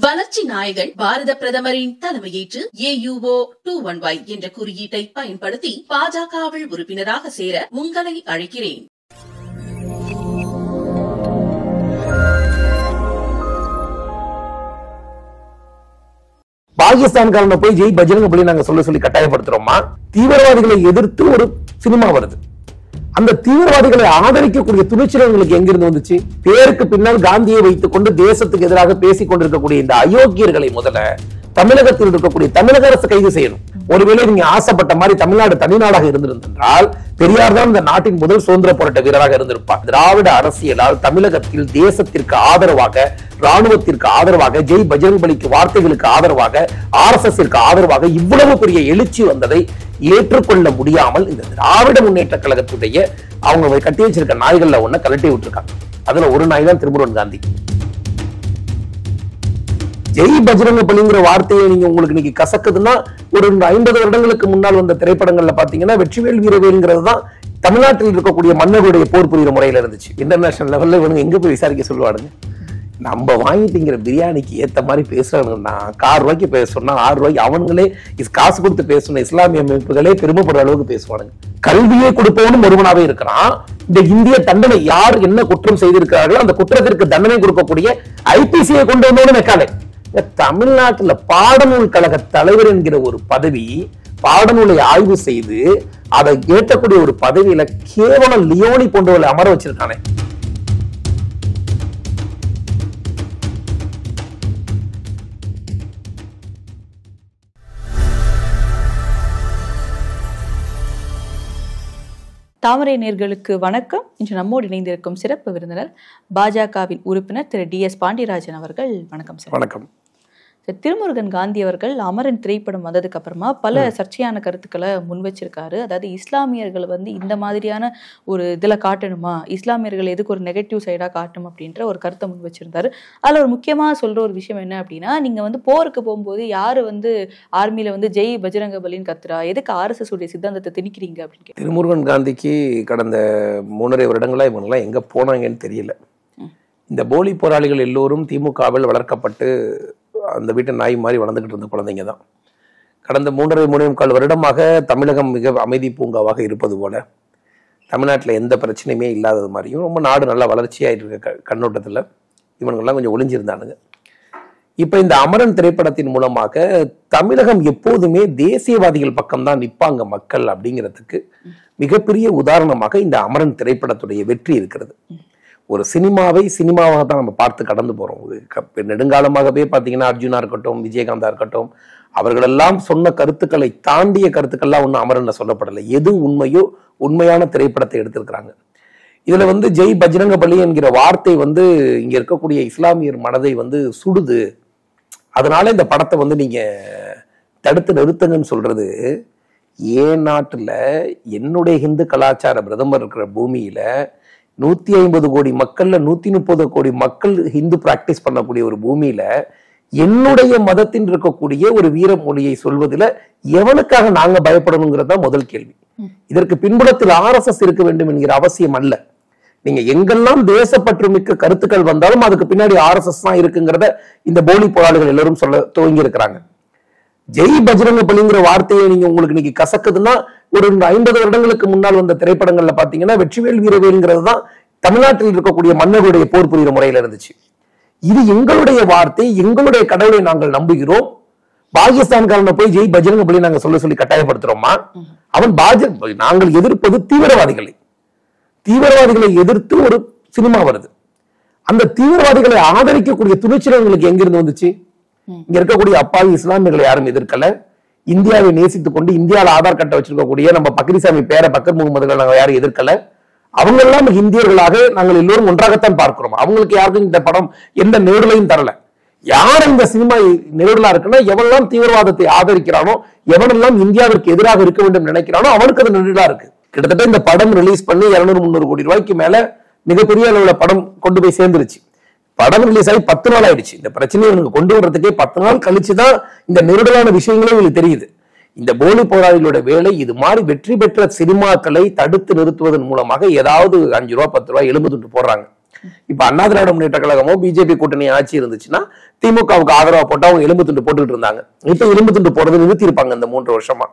வளர்ச்சி நாயகன் பாரத பிரதமரின் தலைமையேற்று AUO 21Y என்ற குறியீட்டை பயன்படுத்தி பாஜகவில் உறுப்பினராக சேர உங்களை அழைக்கிறேன். பாகிஸ்தான்காரனை போய் ஜெய் பஜ்ரங்கபலி நாங்க சொல்லி கட்டாயப்படுத்துறோமா? தீவிரவாதிகளை எதிர்த்து ஒரு சினிமா வருது. அந்த தீவிரவாதிகளை ஆதரிக்கக்கூடிய துணிச்சல் எங்கிருந்து வந்துச்சு? பேருக்கு பின்னால் காந்தியை வைத்துக் கொண்டு தேசத்துக்கு எதிராக பேசிக் கொண்டிருக்கக்கூடிய இந்த அயோக்கியர்களை முதல்ல தமிழகத்தில் இருக்கக்கூடிய தமிழக அரசு கைது செய்யணும். ஒருவேளை நீங்க ஆசைப்பட்ட மாதிரி தமிழ்நாடு தனிநாடாக இருந்திருந்தால் பெரியார் தான் இந்த நாட்டின் முதல் சுதந்திர போராட்ட வீரராக இருந்திருப்பார். திராவிட அரசியலால் தமிழகத்தில் தேசத்திற்கு ஆதரவாக, ராணுவத்திற்கு ஆதரவாக, ஜெய் பஜ்ரங்கபலிக்கு வார்த்தைகளுக்கு ஆதரவாக, RSS ஆதரவாக இவ்வளவு பெரிய எழுச்சி வந்ததை ஏற்றுக்கொள்ள முடியாமல் இந்த திராவிட முன்னேற்ற கழகத்துடைய அவங்க கட்டி வச்சிருக்க நாய்கள்ல ஒண்ண கலட்டி விட்டுருக்காங்க. அதுல ஒரு நாய் தான் திருமுருகன் காந்தி. ஜெய் பஜ்ரங்கபலிங்கிற வார்த்தையை நீங்க உங்களுக்கு இன்னைக்கு கசக்குதுன்னா, ஒரு 50 வருடங்களுக்கு முன்னால் வந்த திரைப்படங்கள்ல பாத்தீங்கன்னா வெற்றிவேல் வீரவேல்ங்கிறது தான் தமிழ்நாட்டில் இருக்கக்கூடிய மன்னர்களுடைய போர் புரிகிற முறையில இருந்துச்சு. இன்டர்நேஷனல் லெவல்ல இவங்க எங்க போய் விசாரிக்க சொல்லுவானுங்க? நம்ம வாங்கிட்டுங்கிற பிரியாணிக்கு ஏத்த மாதிரி பேசுறாங்கன்னா, ₹6 பேச சொன்னா ₹6 அவங்களே காசு கொடுத்து பேசணும் இஸ்லாமிய அமைப்புகளே பெருமைப்படுற அளவுக்கு பேசுவானுங்க. கல்வியை கொடுப்பவனும் ஒருவனாவே இருக்கிறான். இந்த இந்திய தண்டனை யார் என்ன குற்றம் செய்திருக்கிறார்களோ அந்த குற்றத்திற்கு தண்டனை கொடுக்கக்கூடிய IPCயை கொண்டு வந்தோன்னு மெக்காலே. தமிழ்நாட்டுல பாடநூல் கழக தலைவர் என்கிற ஒரு பதவி, பாடநூலை ஆய்வு செய்து அதை ஏற்றக்கூடிய ஒரு பதவியில கேவலம் லியோனி போன்றவர்களை அமர வச்சிருக்கானே. தாமரை நேயர்களுக்கு வணக்கம். இன்று நம்மோடு இணைந்திருக்கும் சிறப்பு விருந்தினர் பாஜகவின் உறுப்பினர் திரு DS பாண்டியராஜன் அவர்கள். வணக்கம் சார். வணக்கம். திருமுருகன் காந்தி அவர்கள் அமரன் திரைப்படம் வந்ததுக்கு அப்புறமா பல சர்ச்சையான கருத்துக்களை முன் வச்சிருக்காரு. அதாவது இஸ்லாமியர்கள் இந்த மாதிரியான ஒரு இதுல காட்டணுமா, இஸ்லாமியர்கள் எதுக்கு ஒரு நெகட்டிவ் சைடா காட்டணும் அப்படின்ற ஒரு கருத்தை முன் வச்சிருந்தாரு. அதுல ஒரு முக்கியமா சொல்ற ஒரு விஷயம் என்ன அப்படின்னா, நீங்க போருக்கு போகும்போது யாரு ஆர்மியில ஜெய் பஜ்ரங்கபலின்னு கத்துறா, எதுக்கு RSS உடைய சித்தாந்தத்தை திணிக்கிறீங்க அப்படின்னு. திருமுருகன் காந்திக்கு கடந்த 3.5 வருடங்களா இவங்கெல்லாம் எங்க போனாங்கன்னு தெரியல. இந்த போலி போராளிகள் எல்லோரும் திமுகவில் வளர்க்கப்பட்டு அந்த வீட்டு நாய் மாதிரி வளர்ந்துகிட்டு இருந்த குழந்தைங்க தான். கடந்த 3.5 வருடமாக தமிழகம் மிக அமைதி பூங்காவாக இருப்பது போல, தமிழ்நாட்டில் எந்த பிரச்சனையுமே இல்லாதது மாதிரியும் ரொம்ப நாடு நல்லா வளர்ச்சியாயிட்டு இருக்க கண்ணோட்டத்தில் இவனுங்கெல்லாம் கொஞ்சம் ஒளிஞ்சிருந்தானுங்க. இப்ப இந்த அமரன் திரைப்படத்தின் மூலமாக தமிழகம் எப்போதுமே தேசியவாதிகள் பக்கம்தான் நிற்பாங்க மக்கள் அப்படிங்கிறதுக்கு மிகப்பெரிய உதாரணமாக இந்த அமரன் திரைப்படத்துடைய வெற்றி இருக்கிறது. ஒரு சினிமாவாக தான் நம்ம பார்த்து கடந்து போறோம். நெடுங்காலமாகவே பார்த்தீங்கன்னா அர்ஜுனா இருக்கட்டும், விஜயகாந்தா இருக்கட்டும், அவர்களெல்லாம் சொன்ன கருத்துக்களை தாண்டிய கருத்துக்கள்லாம் ஒன்றும் அமரன்ல சொல்லப்படலை. எது உண்மையோ உண்மையான திரைப்படத்தை எடுத்திருக்கிறாங்க. இதுல ஜெய் பஜ்ரங்கபலி என்கிற வார்த்தை இங்க இருக்கக்கூடிய இஸ்லாமியர் மனதை சுடுது. அதனால இந்த படத்தை நீங்க தடுத்து நிறுத்துங்கன்னு சொல்றது, ஏன் நாட்டுல என்னுடைய ஹிந்து கலாச்சார பிரதமர் இருக்கிற பூமியில 150 கோடி மக்கள்ல 130 கோடி மக்கள் ஹிந்து பிராக்டிஸ் பண்ணக்கூடிய ஒரு பூமியில என்னுடைய மதத்தின் இருக்கக்கூடிய ஒரு வீர மொழியை சொல்வதில் எவனுக்காக நாங்க பயப்படணுங்கிறதா முதல் கேள்வி. இதற்கு பின்புலத்தில் RSS இருக்க வேண்டும் என்கிற அவசியம் அல்ல. நீங்க எங்கெல்லாம் தேசப்பற்று மிக்க கருத்துக்கள் வந்தாலும் அதுக்கு பின்னாடி RSS தான் இருக்குங்கிறத இந்த போலி போராளிகள் எல்லாரும் சொல்ல துவங்கி இருக்கிறாங்க. ஜெய் பஜ்ரங்கபலிங்கிற வார்த்தையை நீங்க உங்களுக்கு இன்னைக்கு கசக்குதுன்னா, ஒரு 50 வருடங்களுக்கு முன்னால் வந்த திரைப்படங்கள்ல பாத்தீங்கன்னா வெற்றிவேல் வீரவேல்ங்கிறது தான் தமிழ்நாட்டில் இருக்கக்கூடிய மன்னர்களுடைய போர் புரிகிற முறையில இருந்துச்சு. இது எங்களுடைய வார்த்தை, எங்களுடைய கடவுளை நாங்கள் நம்புகிறோம். பாகிஸ்தான்காரனை போய் ஜெய் பஜ்ரங்கபலி நாங்க சொல்லி கட்டாயப்படுத்துறோமா? நாங்கள் எதிர்ப்பது தீவிரவாதிகளை எதிர்த்து ஒரு சினிமா வருது. அந்த தீவிரவாதிகளை ஆதரிக்கக்கூடிய துணிச்சல் எங்கிருந்து வந்துச்சு? இங்க இருக்கக்கூடிய அப்பாவி இஸ்லாமியர்களை யாரும் எதிர்க்கல. இந்தியாவை நேசித்துக் கொண்டு இந்தியாவில் ஆதார் கார்டை வச்சிருக்கக்கூடிய நம்ம பக்ரிசாமி பேர பக்கர் முகமதுகள் நாங்கள் யாரும் எதிர்க்கல. அவங்க எல்லாம் இந்தியர்களாக நாங்கள் எல்லோரும் ஒன்றாகத்தான் பார்க்கிறோம். அவங்களுக்கு யாருக்கும் இந்த படம் எந்த நெருடலையும் தரல. யார் இந்த சினிமா நெருடலா இருக்குன்னா, எவனெல்லாம் தீவிரவாதத்தை ஆதரிக்கிறானோ, எவனெல்லாம் இந்தியாவிற்கு எதிராக இருக்க வேண்டும் நினைக்கிறானோ அவனுக்கு அது நெருடலா இருக்கு. கிட்டத்தட்ட இந்த படம் ரிலீஸ் பண்ணி 200-300 கோடி ரூபாய்க்கு மேல மிகப்பெரிய அளவுல படம் கொண்டு போய் சேர்ந்துருச்சு. படம் ரிலீஸ் ஆகி 10 நாள் ஆயிடுச்சு. இந்த பிரச்சனையை கொண்டு வர்றதுக்கே 10 நாள் கழிச்சுதான் இந்த நெருடலான விஷயங்களே உங்களுக்கு தெரியுது. இந்த போலி போராளிகளோட வேலை இது மாதிரி வெற்றி பெற்ற சினிமாக்களை தடுத்து நிறுத்துவதன் மூலமாக ஏதாவது ₹5 ₹10 எலும்பு துண்டு போடுறாங்க. இப்ப அண்ணா திராவிட முன்னேற்ற கழகமோ பிஜேபி கூட்டணி ஆட்சி இருந்துச்சுன்னா திமுகவுக்கு ஆதரவா போட்டு அவங்க எலும்பு துண்டு போட்டுக்கிட்டு இருந்தாங்க. இப்ப எலும்பு துண்டு போடுறது நிறுத்தி இருப்பாங்க இந்த 3 வருஷமா.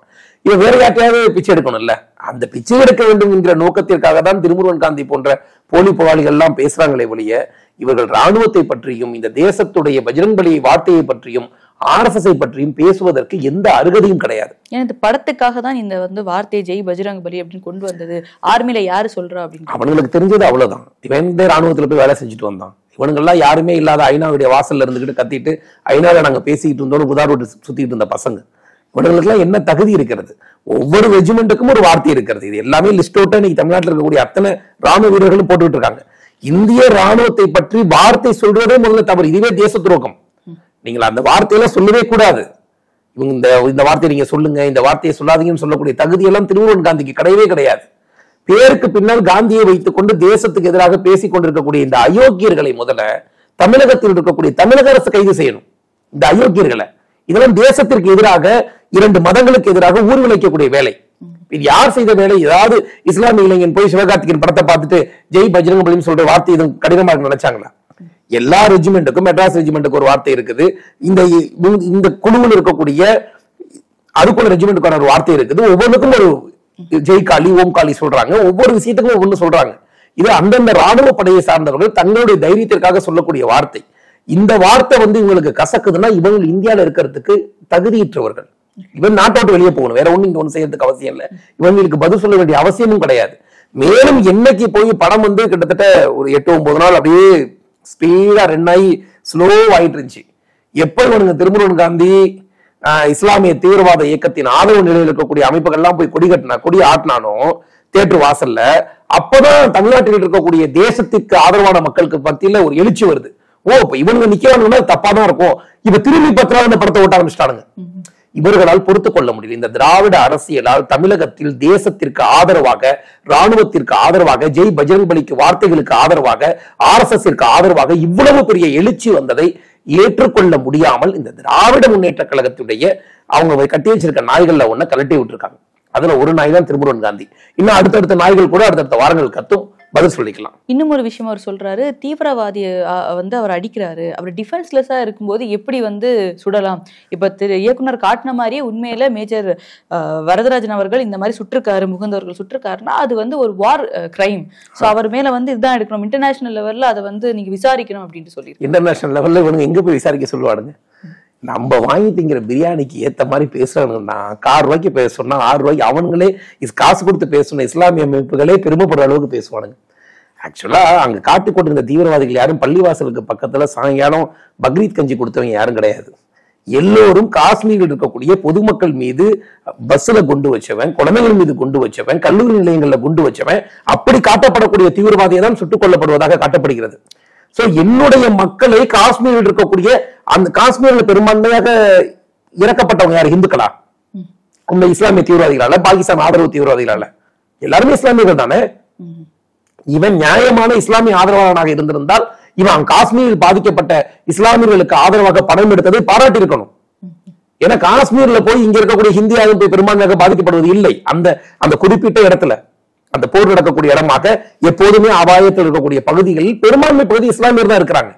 இவன் வேற யார்ட்டையாவது பிச்சை எடுக்கணும்ல, அந்த பிச்சை எடுக்க வேண்டும் என்கிற நோக்கத்திற்காக தான் திருமுருகன் காந்தி போன்ற போலி புகாரிகள் எல்லாம் பேசுறாங்களே ஒழிய இவர்கள் ராணுவத்தை பற்றியும் இந்த தேசத்துடைய பஜ்ரங்பலி வார்த்தையை பற்றியும் RSS பற்றியும் பேசுவதற்கு எந்த அருகதையும் கிடையாது. ஏன்னா இந்த படத்துக்காக தான் இந்த வார்த்தை ஜெய் பஜ்ரங் பலி அப்படின்னு கொண்டு வந்தது. ஆர்மில யாரு சொல்றா அப்படின்னு அவனுங்களுக்கு தெரிஞ்சது அவ்வளவுதான். இவன் ராணுவத்துல போய் வேலை செஞ்சுட்டு வந்தான். இவனுங்கெல்லாம் யாருமே இல்லாத ஐநாவுடைய வாசல்ல இருந்துகிட்டு கத்திட்டு ஐநாவில நாங்க பேசிக்கிட்டு இருந்தோம் புதார் ரோட்டு சுத்திட்டு இருந்த பசங்க. இவனுங்களுக்கு எல்லாம் என்ன தகுதி இருக்கிறது? ஒவ்வொரு ரெஜிமெண்ட்டுக்கும் ஒரு வார்த்தை இருக்கிறது. இது எல்லாமே லிஸ்ட் அவுட்டா இன்னைக்கு தமிழ்நாட்டில் இருக்கக்கூடிய அத்தனை ராணுவ வீரர்களும் போட்டுக்கிட்டு இருக்காங்க. இந்திய ராணுவத்தை பற்றி வார்த்தை சொல்றதே முதல்ல தவறு. இதுவே தேச துரோகம். நீங்கள் அந்த வார்த்தையெல்லாம் சொல்லவே கூடாது. இவங்க இந்த வார்த்தையை நீங்க சொல்லுங்க, இந்த வார்த்தையை சொல்லாதீங்கன்னு சொல்லக்கூடிய தகுதி எல்லாம் திருமுருகன் காந்திக்கு கிடையவே கிடையாது. பேருக்கு பின்னால் காந்தியை வைத்துக் கொண்டு தேசத்துக்கு எதிராக பேசிக் கொண்டிருக்கக்கூடிய இந்த அயோக்கியர்களை முதல்ல தமிழகத்தில் இருக்கக்கூடிய தமிழக அரசு கைது செய்யணும். இந்த அயோக்கியர்களை இதெல்லாம் தேசத்திற்கு எதிராக 2 மதங்களுக்கு எதிராக ஊர் விளைக்கக்கூடிய வேலை. இது யார் செய்த வேலை? ஏதாவது இஸ்லாமிய இளைஞன் போய் சிவகார்த்திகேயன் படத்தை பார்த்துட்டு ஜெய் பஜ்ரங் பலின்னு சொல்ற வார்த்தை இது கடினமா நினைச்சாங்களா? எல்லா ரெஜிமெண்ட்டுக்கும் மெட்ராஸ் ரெஜிமெண்ட்டுக்கு ஒரு வார்த்தை இருக்குது. இந்த குழுவில் இருக்கக்கூடிய அதுக்குள்ள ரெஜிமெண்ட்டுக்கான ஒரு வார்த்தை இருக்குது. ஒவ்வொன்றுக்கும் ஒரு ஜெய் காளி ஓம் காளி சொல்றாங்க. ஒவ்வொரு விஷயத்துக்கும் ஒவ்வொன்று சொல்றாங்க. இது அந்தந்த ராணுவ படையை சார்ந்தவர்கள் தங்களுடைய தைரியத்திற்காக சொல்லக்கூடிய வார்த்தை. இந்த வார்த்தை இவங்களுக்கு கசக்குதுன்னா இவங்க இந்தியாவில இருக்கிறதுக்கு தகுதியற்றவர்கள். இவன் நாட்டை விட்டு வெளியே போகணும். வேற ஒண்ணு இங்க ஒண்ணு செய்யறதுக்கு அவசியம் இல்லை. இவங்களுக்கு பதில் சொல்ல வேண்டிய அவசியமும் கிடையாது. மேலும் என்னைக்கு போய் படம் கிட்டத்தட்ட ஒரு 8-9 நாள் அப்படியே ஸ்பீடா ரெண்டாயி ஸ்லோ ஆயிட்டு இருந்துச்சு. எப்ப இவனுங்க திருமுருகன் காந்தி இஸ்லாமிய தீவிரவாத இயக்கத்தின் ஆதரவு நிலையில் இருக்கக்கூடிய அமைப்புகள் எல்லாம் போய் கொடி ஆட்டினானோ தேட்டர் வாசல்ல, அப்பதான் தமிழ்நாட்டில் இருக்கக்கூடிய தேசத்திற்கு ஆதரவான மக்களுக்கு மத்தியில ஒரு எழுச்சி வருது. இப்ப இவனுங்க நிக்கிறாங்கன்னா தப்பாதான் இருக்கும். இப்ப திரும்பி 10 நாள் இந்த படத்தை ஓட்ட ஆரம்பிச்சிட்டானுங்க. இவர்களால் பொறுத்துக் கொள்ள முடியல. இந்த திராவிட அரசியலால் தமிழகத்தில் தேசத்திற்கு ஆதரவாக, ராணுவத்திற்கு ஆதரவாக, ஜெய் பஜ்ரங் பலிக்கு வார்த்தைகளுக்கு ஆதரவாக, RSS ஆதரவாக இவ்வளவு பெரிய எழுச்சி வந்ததை ஏற்றுக்கொள்ள முடியாமல் இந்த திராவிட முன்னேற்ற கழகத்துடைய அவங்க கட்டி வச்சிருக்க நாய்கள்ல ஒண்ண கலட்டி விட்டுருக்காங்க. அதுல ஒரு நாய் தான் திருமுருகன் காந்தி. இன்னும் அடுத்தடுத்த நாய்கள் கூட அடுத்தடுத்த வாரங்கள் கத்தும் பதில் சொல்லிக்கலாம். இன்னும் ஒரு விஷயம் அவர் சொல்றாரு, தீவிரவாதியை அவர் அடிக்கிறாரு, அவர் டிஃபென்ஸ்லெஸ்ஸா இருக்கும்போது எப்படி சுடலாம். இப்ப இயக்குனர் காட்டின மாதிரியே உண்மையில மேஜர் வரதராஜன் அவர்கள் இந்த மாதிரி சுட்டிருக்காரு, முகுந்தவர்கள் சுட்டிருக்காருன்னா அது ஒரு வார் கிரைம். சோ அவர் மேல இதுதான் எடுக்கணும், இன்டர்நேஷனல் லெவல்ல அதை நீங்க விசாரிக்கணும் அப்படின்னு சொல்லி. இன்டர்நேஷனல் லெவல்ல இவங்க எங்க போய் விசாரிக்க சொல்லுவாடுங்க? நம்ம வாங்கி திங்கிற பிரியாணிக்கு ஏத்த மாதிரி பேசுறாங்கன்னா ₹6 பேச சொன்னா ₹6 அவனுங்களே காசு கொடுத்து பேசணும். இஸ்லாமிய அமைப்புகளே பெருமைப்படுற அளவுக்கு பேசுவானுங்க. ஆக்சுவலா அங்க காட்டு கொண்டிருந்த தீவிரவாதிகள் யாரும் பள்ளிவாசலுக்கு பக்கத்துல சாயங்காலம் பக்ரீத் கஞ்சி கொடுத்தவங்க யாரும் கிடையாது. எல்லோரும் காஷ்மீரில் இருக்கக்கூடிய பொதுமக்கள் மீது பஸ்ல குண்டு வச்சவன், குழந்தைகள் மீது குண்டு வச்சவன், கல்லூரி நிலையங்கள்ல குண்டு வச்சவன், அப்படி காட்டப்படக்கூடிய தீவிரவாதியை தான் சுட்டுக் கொல்லப்படுவதாக காட்டப்படுகிறது. சோ என்னுடைய மக்களை காஷ்மீரில் இருக்கக்கூடிய அந்த காஷ்மீர்ல பெரும்பான்மையாக இறக்கப்பட்டவங்க யாரு? இந்துக்களா? இந்த இஸ்லாமிய தீவிரவாதிகளால, பாகிஸ்தான் ஆதரவு தீவிரவாதிகளால? எல்லாருமே இஸ்லாமியர்கள் தானே. இவன் நியாயமான இஸ்லாமிய ஆதரவாளனாக இருந்திருந்தால் இவன் காஷ்மீரில் பாதிக்கப்பட்ட இஸ்லாமியர்களுக்கு ஆதரவாக பணம் எடுத்ததை பாராட்டி இருக்கணும். ஏன்னா காஷ்மீர்ல போய் இங்க இருக்கக்கூடிய ஹிந்தி அமைப்பு பெரும்பான்மையாக பாதிக்கப்படுவது இல்லை. அந்த குறிப்பிட்ட இடத்துல அந்த போர் நடக்கக்கூடிய இடமாக எப்போதுமே அபாயத்தில் இருக்கக்கூடிய பகுதிகளில் பெரும்பான்மை பகுதி இஸ்லாமியர் தான் இருக்கிறாங்க.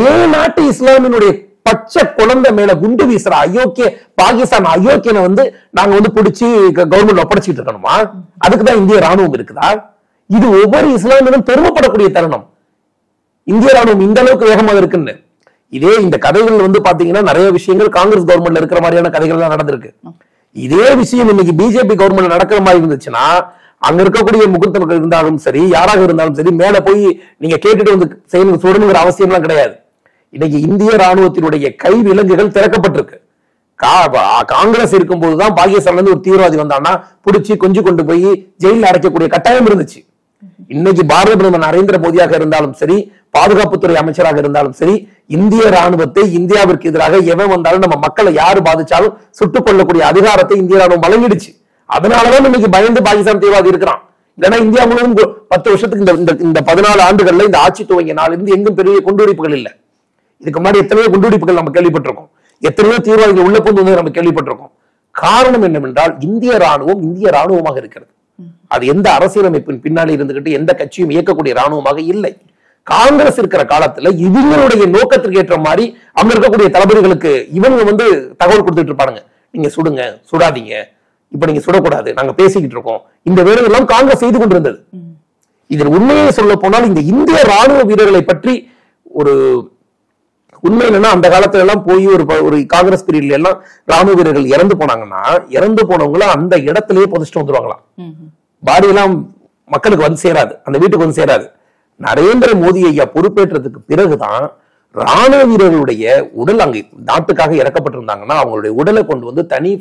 ஏன் நாட்டு இஸ்லாமியனுடைய பச்சை குழந்தை மேல குண்டு வீசுற அயோக்கிய பாகிஸ்தான் அயோக்கியனை நாங்க பிடிச்சி கவர்மெண்ட் ஒப்படைச்சிட்டு இருக்கணுமா? அதுக்குதான் இந்திய ராணுவம் இருக்குதா? இது ஒவ்வொரு இஸ்லாமியனும் பெருமைப்படக்கூடிய தருணம். இந்திய ராணுவம் இந்த அளவுக்கு வேகமாக இருக்குன்னு. இதே இந்த கதைகள் பாத்தீங்கன்னா நிறைய விஷயங்கள் காங்கிரஸ் கவர்மெண்ட்ல இருக்கிற மாதிரியான கதைகள் எல்லாம் நடந்திருக்கு. இதே விஷயம் இன்னைக்கு பிஜேபி கவர்மெண்ட்ல நடக்கிற மாதிரி இருந்துச்சுன்னா அங்க இருக்கக்கூடிய முகூர்த்தங்கள் இருந்தாலும் சரி, யாராக இருந்தாலும் சரி, மேல போய் நீங்க கேட்டுட்டு செய்யணும் சொல்லணுங்கிற அவசியம் எல்லாம் கிடையாது. இன்னைக்கு இந்திய ராணுவத்தினுடைய கை விலங்குகள் திறக்கப்பட்டிருக்கு. காங்கிரஸ் இருக்கும் போதுதான் பாகிஸ்தான்ல இருந்து ஒரு தீவிரவாதி வந்தான்னா புடிச்சு கொஞ்சம் கொண்டு போய் ஜெயில அடைக்கக்கூடிய கட்டாயம் இருந்துச்சு. இன்னைக்கு பாரத பிரதமர் நரேந்திர மோடியாக இருந்தாலும் சரி, பாதுகாப்புத்துறை அமைச்சராக இருந்தாலும் சரி, இந்திய ராணுவத்தை இந்தியாவிற்கு எதிராக எவன் வந்தாலும் நம்ம மக்களை யாரு பாதிச்சாலும் சுட்டுக் கொள்ளக்கூடிய அதிகாரத்தை இந்திய ராணுவம் வழங்கிடுச்சு. அதனாலதான் இன்னைக்கு பயந்து பாகிஸ்தான் தீவிரவாதி இருக்கிறான். இல்லைன்னா இந்தியா முழுவதும் 10 வருஷத்துக்கு இந்த 14 ஆண்டுகள்ல இந்த ஆட்சி துவங்கிய நாளிலிருந்து எங்கும் பெரிய குண்டுவெடிப்புகள் இல்லை. இதுக்கு முன்னாடி எத்தனையோ குண்டுவெடிப்புகள் நம்ம கேள்விப்பட்டிருக்கோம். எத்தனையோ தீவிரவாதிகள் உள்ள புகுந்து நம்ம கேள்விப்பட்டிருக்கோம். காரணம் என்னவென்றால் இந்திய ராணுவம் இந்திய ராணுவமாக இருக்கிறது. அது எந்த அரசியலமைப்பின் பின்னாலே இருந்துகிட்டு எந்த கட்சியும் இயக்கக்கூடிய ராணுவமாக இல்லை. காங்கிரஸ் இருக்கிற காலத்துல இவங்களுடைய நோக்கத்திற்கு ஏற்ற மாதிரி அங்க இருக்கக்கூடிய தளபதிகளுக்கு இவங்க வந்து தகவல் கொடுத்துட்டு இருப்பாங்க. நீங்க சுடுங்க, சுடாதீங்க, இப்ப நீங்க சுடக்கூடாது, நாங்க பேசிக்கிட்டு இருக்கோம். இந்த வேலையெல்லாம் காங்கிரஸ் செய்து கொண்டிருந்தது. இதில் உண்மையை சொல்ல போனால் இந்த இந்திய ராணுவ வீரர்களை பற்றி ஒரு உண்மை என்னன்னா, அந்த காலத்துல எல்லாம் போய் ஒரு காங்கிரஸ் பீரியட்ல எல்லாம் ராணுவ வீரர்கள் இறந்து போனாங்கன்னா, இறந்து போனவங்கள அந்த இடத்திலேயே புதைச்சிட்டு வந்துருவாங்களாம். பாடி எல்லாம் மக்களுக்கு வந்து சேராது, அந்த வீட்டுக்கு வந்து சேராது. நரேந்திர மோடி ஐயா பொறுப்பேற்றதுக்கு பிறகுதான் ராணுவ வீரர்களுடைய உடல் அங்கே நாட்டுக்காக இறக்கப்பட்டிருந்தாங்கன்னா அவங்களுடைய உடலை கொண்டு வந்து தனி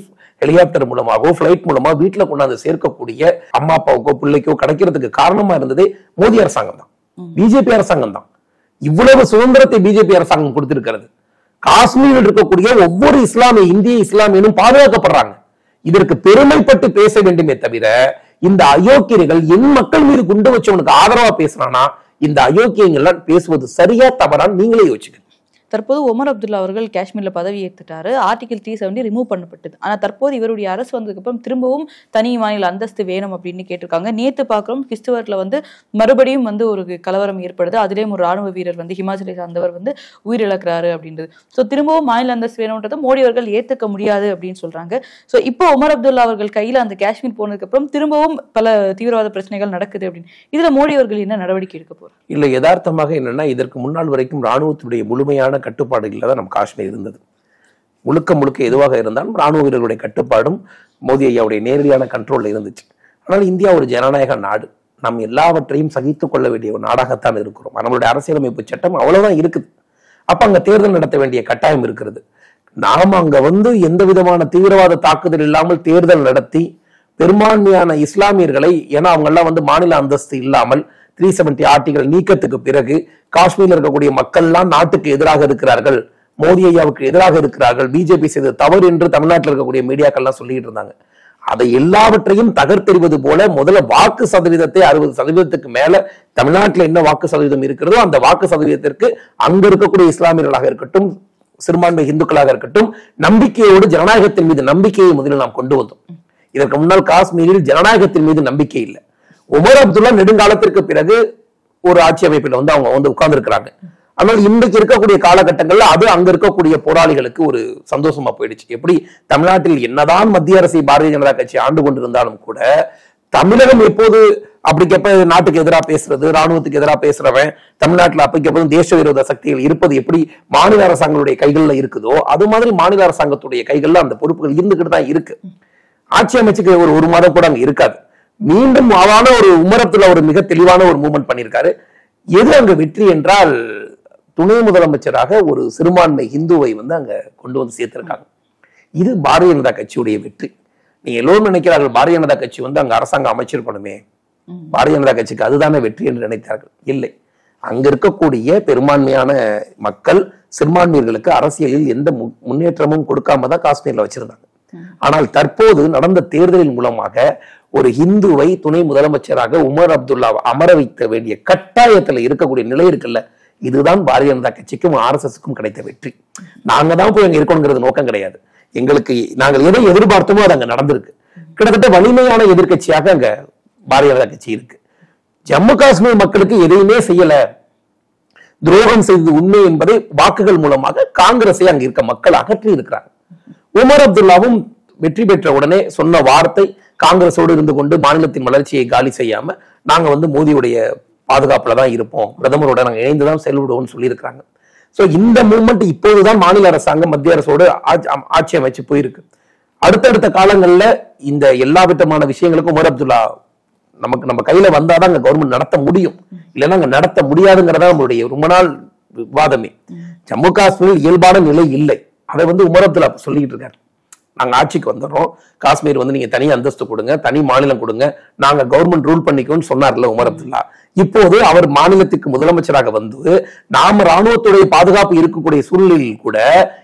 ஹெலிகாப்டர் மூலமாகவோ பிளைட் மூலமா வீட்டுல கொண்டாந்து சேர்க்கக்கூடிய அம்மா அப்பாவுக்கோ பிள்ளைக்கோ கிடைக்கிறதுக்கு காரணமா இருந்ததே மோடி அரசாங்கம் தான், பிஜேபி அரசாங்கம் தான். இவ்வளவு சுதந்திரத்தை பிஜேபி அரசாங்கம் கொடுத்திருக்கிறது. காஷ்மீரில் இருக்கக்கூடிய ஒவ்வொரு இந்திய இஸ்லாமியனும் பாதுகாக்கப்படுறாங்க. இதற்கு பெருமைப்பட்டு பேச வேண்டுமே தவிர, இந்த அயோக்கியர்கள் என் மக்கள் மீது குண்டு வச்சவனுக்கு ஆதரவா பேசுறானா, இந்த அயோக்கியங்கள்லாம் பேசுவது சரியா தவறான்னு நீங்களே யோசிச்சுக்க. தற்போது ஒமர் அப்துல்லா அவர்கள் காஷ்மீர்ல பதவி ஏற்றுட்டாரு. ஆர்டிகல் 370 ரிமூவ் பண்ணப்பட்டது. ஆனா தற்போது இவருடைய அரசு வந்ததுக்கு அப்புறம் திரும்பவும் தனி மாநில அந்தஸ்து வேணும் அப்படின்னு கேட்டிருக்காங்க. நேத்து பாக்குறோம் கிறிஸ்துவர்ல வந்து மறுபடியும் வந்து ஒரு கலவரம் ஏற்படுது. அதுலயும் ஒரு ராணுவ வீரர் வந்து ஹிமாச்சலை சார்ந்தவர் வந்து உயிரிழக்கிறாரு அப்படின்றது. ஸோ திரும்பவும் மாநில அந்தஸ்து வேணும்ன்றதை மோடி அவர்கள் ஏத்துக்க முடியாது அப்படின்னு சொல்றாங்க. ஸோ இப்போ ஒமர் அப்துல்லா அவர்கள் கையில அந்த காஷ்மீர் போனதுக்கு அப்புறம் திரும்பவும் பல தீவிரவாத பிரச்சனைகள் நடக்குது அப்படின்னு இதுல மோடி அவர்கள் என்ன நடவடிக்கை எடுக்க போறாங்க? இல்ல, யதார்த்தமாக என்னன்னா, இதற்கு முன்னாள் வரைக்கும் ராணுவத்துடைய முழுமையான கட்டுப்பாடுகள் தான் நம்ம காஷ்மீர் இருந்தது. முழுக்க எதுவாக இருந்தாலும் ராணுவ வீரர்களுடைய கட்டுப்பாடும் மோடி ஐயாவுடைய நேரடியான கண்ட்ரோல்ல இருந்துச்சு. ஆனால் இந்தியா ஒரு ஜனநாயக நாடு. நாம் எல்லாவற்றையும் சகித்துக் கொள்ள வேண்டிய ஒரு நாடாகத்தான் இருக்கிறோம். நம்மளுடைய அரசியலமைப்பு சட்டம் அவ்வளவுதான் இருக்குது. அப்ப அங்க தேர்தல் நடத்த வேண்டிய கட்டாயம் இருக்கிறது. நாம அங்க வந்து எந்த விதமான தீவிரவாத தாக்குதல் இல்லாமல் தேர்தல் நடத்தி பெரும்பான்மையான இஸ்லாமியர்களை, ஏன்னா அவங்க எல்லாம் வந்து மாநில அந்தஸ்து இல்லாமல் 370 ஆர்டிகல் நீக்கத்துக்கு பிறகு காஷ்மீர்ல இருக்கக்கூடிய மக்கள் எல்லாம் நாட்டுக்கு எதிராக இருக்கிறார்கள், மோடி ஐயாவுக்கு எதிராக இருக்கிறார்கள், பிஜேபி செய்தது தவறு என்று தமிழ்நாட்டில் இருக்கக்கூடிய மீடியாக்கள் எல்லாம் சொல்லிட்டு இருந்தாங்க. அதை எல்லாவற்றையும் தகர்த்தெறிவது போல முதல்ல வாக்கு சதவீதத்தை 60% மேல தமிழ்நாட்டில் என்ன வாக்கு சதவீதம் இருக்கிறதோ அந்த வாக்கு சதவீதத்திற்கு அங்க இருக்கக்கூடிய இஸ்லாமியர்களாக இருக்கட்டும், சிறுபான்மை இந்துக்களாக இருக்கட்டும், நம்பிக்கையோடு ஜனநாயகத்தின் மீது நம்பிக்கையை முதலில் நாம் கொண்டு வந்தோம். இதற்கு முன்னால் காஷ்மீரில் ஜனநாயகத்தின் மீது நம்பிக்கை இல்லை. உமர் அப்துல்லா நெடுங்காலத்திற்கு பிறகு ஒரு ஆட்சி அமைப்பில் வந்து அவங்க வந்து உட்கார்ந்து இருக்கிறாங்க. ஆனால் இன்றைக்கு இருக்கக்கூடிய காலகட்டங்கள்ல அது அங்க இருக்கக்கூடிய போராளிகளுக்கு ஒரு சந்தோஷமா போயிடுச்சு. எப்படி தமிழ்நாட்டில் என்னதான் மத்திய அரசை பாரதிய ஜனதா கட்சி ஆண்டு கொண்டிருந்தாலும் கூட தமிழகம் எப்போது அப்படிக்கப்ப நாட்டுக்கு எதிராக பேசுறது, ராணுவத்துக்கு எதிராக பேசுறவன் தமிழ்நாட்டில் அப்பக்கப்போதும் தேச விரோத சக்திகள் இருப்பது எப்படி மாநில அரசாங்களுடைய கைகள்ல இருக்குதோ அது மாதிரி மாநில அரசாங்கத்துடைய கைகள்ல அந்த பொறுப்புகள் இருந்துகிட்டு தான் இருக்கு. ஆட்சி அமைச்சுக்கு ஒரு மாதம் கூட அங்க இருக்காது. மீண்டும் அவான ஒரு உமர் அப்துல்லா ஒரு மிக தெளிவான ஒரு மூவ்மெண்ட் பண்ணியிருக்காரு. எது அங்க வெற்றி என்றால், துணை முதலமைச்சராக ஒரு சிறுபான்மை இந்துவை வந்து அங்க கொண்டு வந்து சேர்த்திருக்காங்க. இது பாரதிய ஜனதா கட்சியுடைய வெற்றி. நீங்க எல்லோரும் நினைக்கிறார்கள் பாரதிய ஜனதா கட்சி வந்து அங்க அரசாங்கம் அமைச்சிருக்கணுமே, பாரதிய ஜனதா கட்சிக்கு அதுதானே வெற்றி என்று நினைத்தார்கள். இல்லை, அங்க இருக்கக்கூடிய பெரும்பான்மையான மக்கள் சிறுபான்மையர்களுக்கு அரசியலில் எந்த முன்னேற்றமும் கொடுக்காம தான் காஷ்மீர்ல வச்சிருந்தாங்க. ஆனால் தற்போது நடந்த தேர்தலின் மூலமாக ஒரு இந்துவை துணை முதலமைச்சராக உமர் அப்துல்லாவை அமர வைக்க வேண்டிய கட்டாயத்துல இருக்கக்கூடிய நிலை இருக்குல்ல, இதுதான் பாரதிய ஜனதா கட்சிக்கும் RSSக்கும் கிடைத்த வெற்றி. நாங்க தான் போய் அங்க இருக்கணுங்கிறது நோக்கம் கிடையாது. எங்களுக்கு நாங்கள் எதை எதிர்பார்த்தோமோ அது அங்க நடந்திருக்கு. கிட்டத்தட்ட வலிமையான எதிர்கட்சியாக அங்க பாரதிய ஜனதா கட்சி இருக்கு. ஜம்மு காஷ்மீர் மக்களுக்கு எதையுமே செய்யல, துரோகம் செய்தது உண்மை என்பதை வாக்குகள் மூலமாக காங்கிரஸை அங்க இருக்க மக்கள் அகற்றி இருக்கிறாங்க. உமர் அப்துல்லாவும் வெற்றி பெற்ற உடனே சொன்ன வார்த்தை, காங்கிரஸோடு இருந்து கொண்டு மாநிலத்தின் வளர்ச்சியை காலி செய்யாம நாங்க வந்து மோடியுடைய பாதுகாப்புல தான் இருப்போம், பிரதமரோட நாங்க இணைந்துதான் செயல்படுவோம்னு சொல்லியிருக்கிறாங்க. சோ இந்த மூவ்மெண்ட் இப்போதுதான் மாநில அரசாங்கம் மத்திய அரசோடு ஆட்சி அமைச்சு போயிருக்கு. அடுத்தடுத்த காலங்கள்ல இந்த எல்லா விதமான விஷயங்களுக்கும் உமர் அப்துல்லா நம்ம கையில வந்தாதான் அங்க கவர்மெண்ட் நடத்த முடியும், இல்லைன்னா அங்க நடத்த முடியாதுங்கிறதா நம்மளுடைய ரொம்ப நாள் விவாதமே. ஜம்மு காஷ்மீரில் இயல்பான நிலை இல்லை, அதை வந்து உமர் அப்துல்லா சொல்லிட்டு இருக்காரு. நாங்க ஆட்சிக்கு வந்துடுறோம், காஷ்மீர் வந்து நீங்க தனி அந்தஸ்து கொடுங்க, தனி மாநிலம் கொடுங்க, நாங்க கவர்மெண்ட் ரூல் பண்ணிக்கோன்னு சொன்னார்ல உமர் அப்துல்லா. இப்போது அவர் மாநிலத்துக்கு முதலமைச்சராக வந்து நாம ராணுவத்துடைய பாதுகாப்பு இருக்கக்கூடிய சூழ்நிலையில் கூட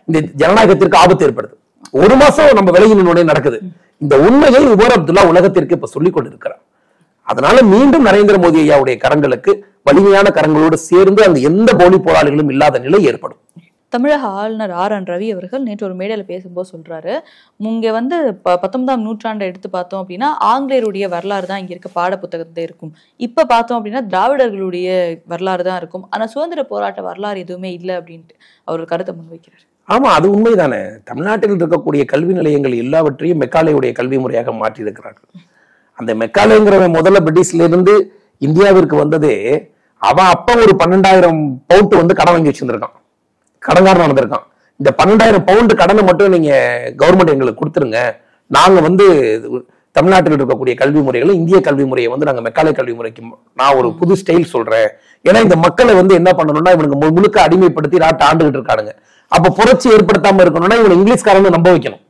இந்த ஜனநாயகத்திற்கு ஆபத்து ஏற்படுது. ஒரு மாசம் நம்ம விலகினுடைய நடக்குது. இந்த உண்மையை உமர் அப்துல்லா உலகத்திற்கு இப்ப சொல்லிக் கொண்டிருக்கிறார். அதனால மீண்டும் நரேந்திர மோடி ஐயாவுடைய கரங்களுக்கு வலிமையான கரங்களோடு சேர்ந்து அங்க எந்த போலி போராளிகளும் இல்லாத நிலை ஏற்படும். தமிழக ஆளுநர் ஆர்.என். ரவி அவர்கள் நேற்று ஒரு மேடையில பேசும்போது சொல்றாரு, இங்க வந்து 19ஆம் நூற்றாண்டை எடுத்து பார்த்தோம் அப்படின்னா ஆங்கிலேயருடைய வரலாறு தான் இங்க இருக்க பாட புத்தகத்துல இருக்கும். இப்ப பார்த்தோம் அப்படின்னா திராவிடர்களுடைய வரலாறு தான் இருக்கும். ஆனா சுதந்திர போராட்ட வரலாறு எதுவுமே இல்லை அப்படின்ட்டு அவர் கருத்தை முன்வைக்கிறார். ஆமா, அது உண்மைதானே. தமிழ்நாட்டில் இருக்கக்கூடிய கல்வி நிலையங்கள் எல்லாவற்றையும் மெக்காலேயுடைய கல்வி முறையாக மாற்றி இருக்கிறார்கள். அந்த மெக்காலேங்கிறவன் முதல்ல பிரிட்டிஷ்ல இருந்து இந்தியாவிற்கு வந்ததே, அவன் அப்ப ஒரு 12,000 பவுண்ட் வந்து கடன் வாங்கி வச்சிருந்திருக்கான், கடன்காரன் நடந்திருக்கான். இந்த 12,000 பவுண்ட் கடனை மட்டும் நீங்க கவர்மெண்ட் எங்களுக்கு கொடுத்துருங்க, நாங்க வந்து தமிழ்நாட்டில் இருக்கக்கூடிய கல்வி முறைகளை, இந்திய கல்வி முறையை வந்து நாங்க மெக்காலே கல்வி முறைக்கு நான் ஒரு புது ஸ்டைல் சொல்றேன். ஏன்னா இந்த மக்களை வந்து என்ன பண்ணணும்னா இவனுக்கு முழுக்க அடிமைப்படுத்தி நாட்டை ஆண்டுகிட்டு இருக்கானுங்க. அப்ப புரட்சி ஏற்படுத்தாம இருக்கணும்னா இவனை இங்கிலீஷ்காரன் நம்ப வைக்கணும்.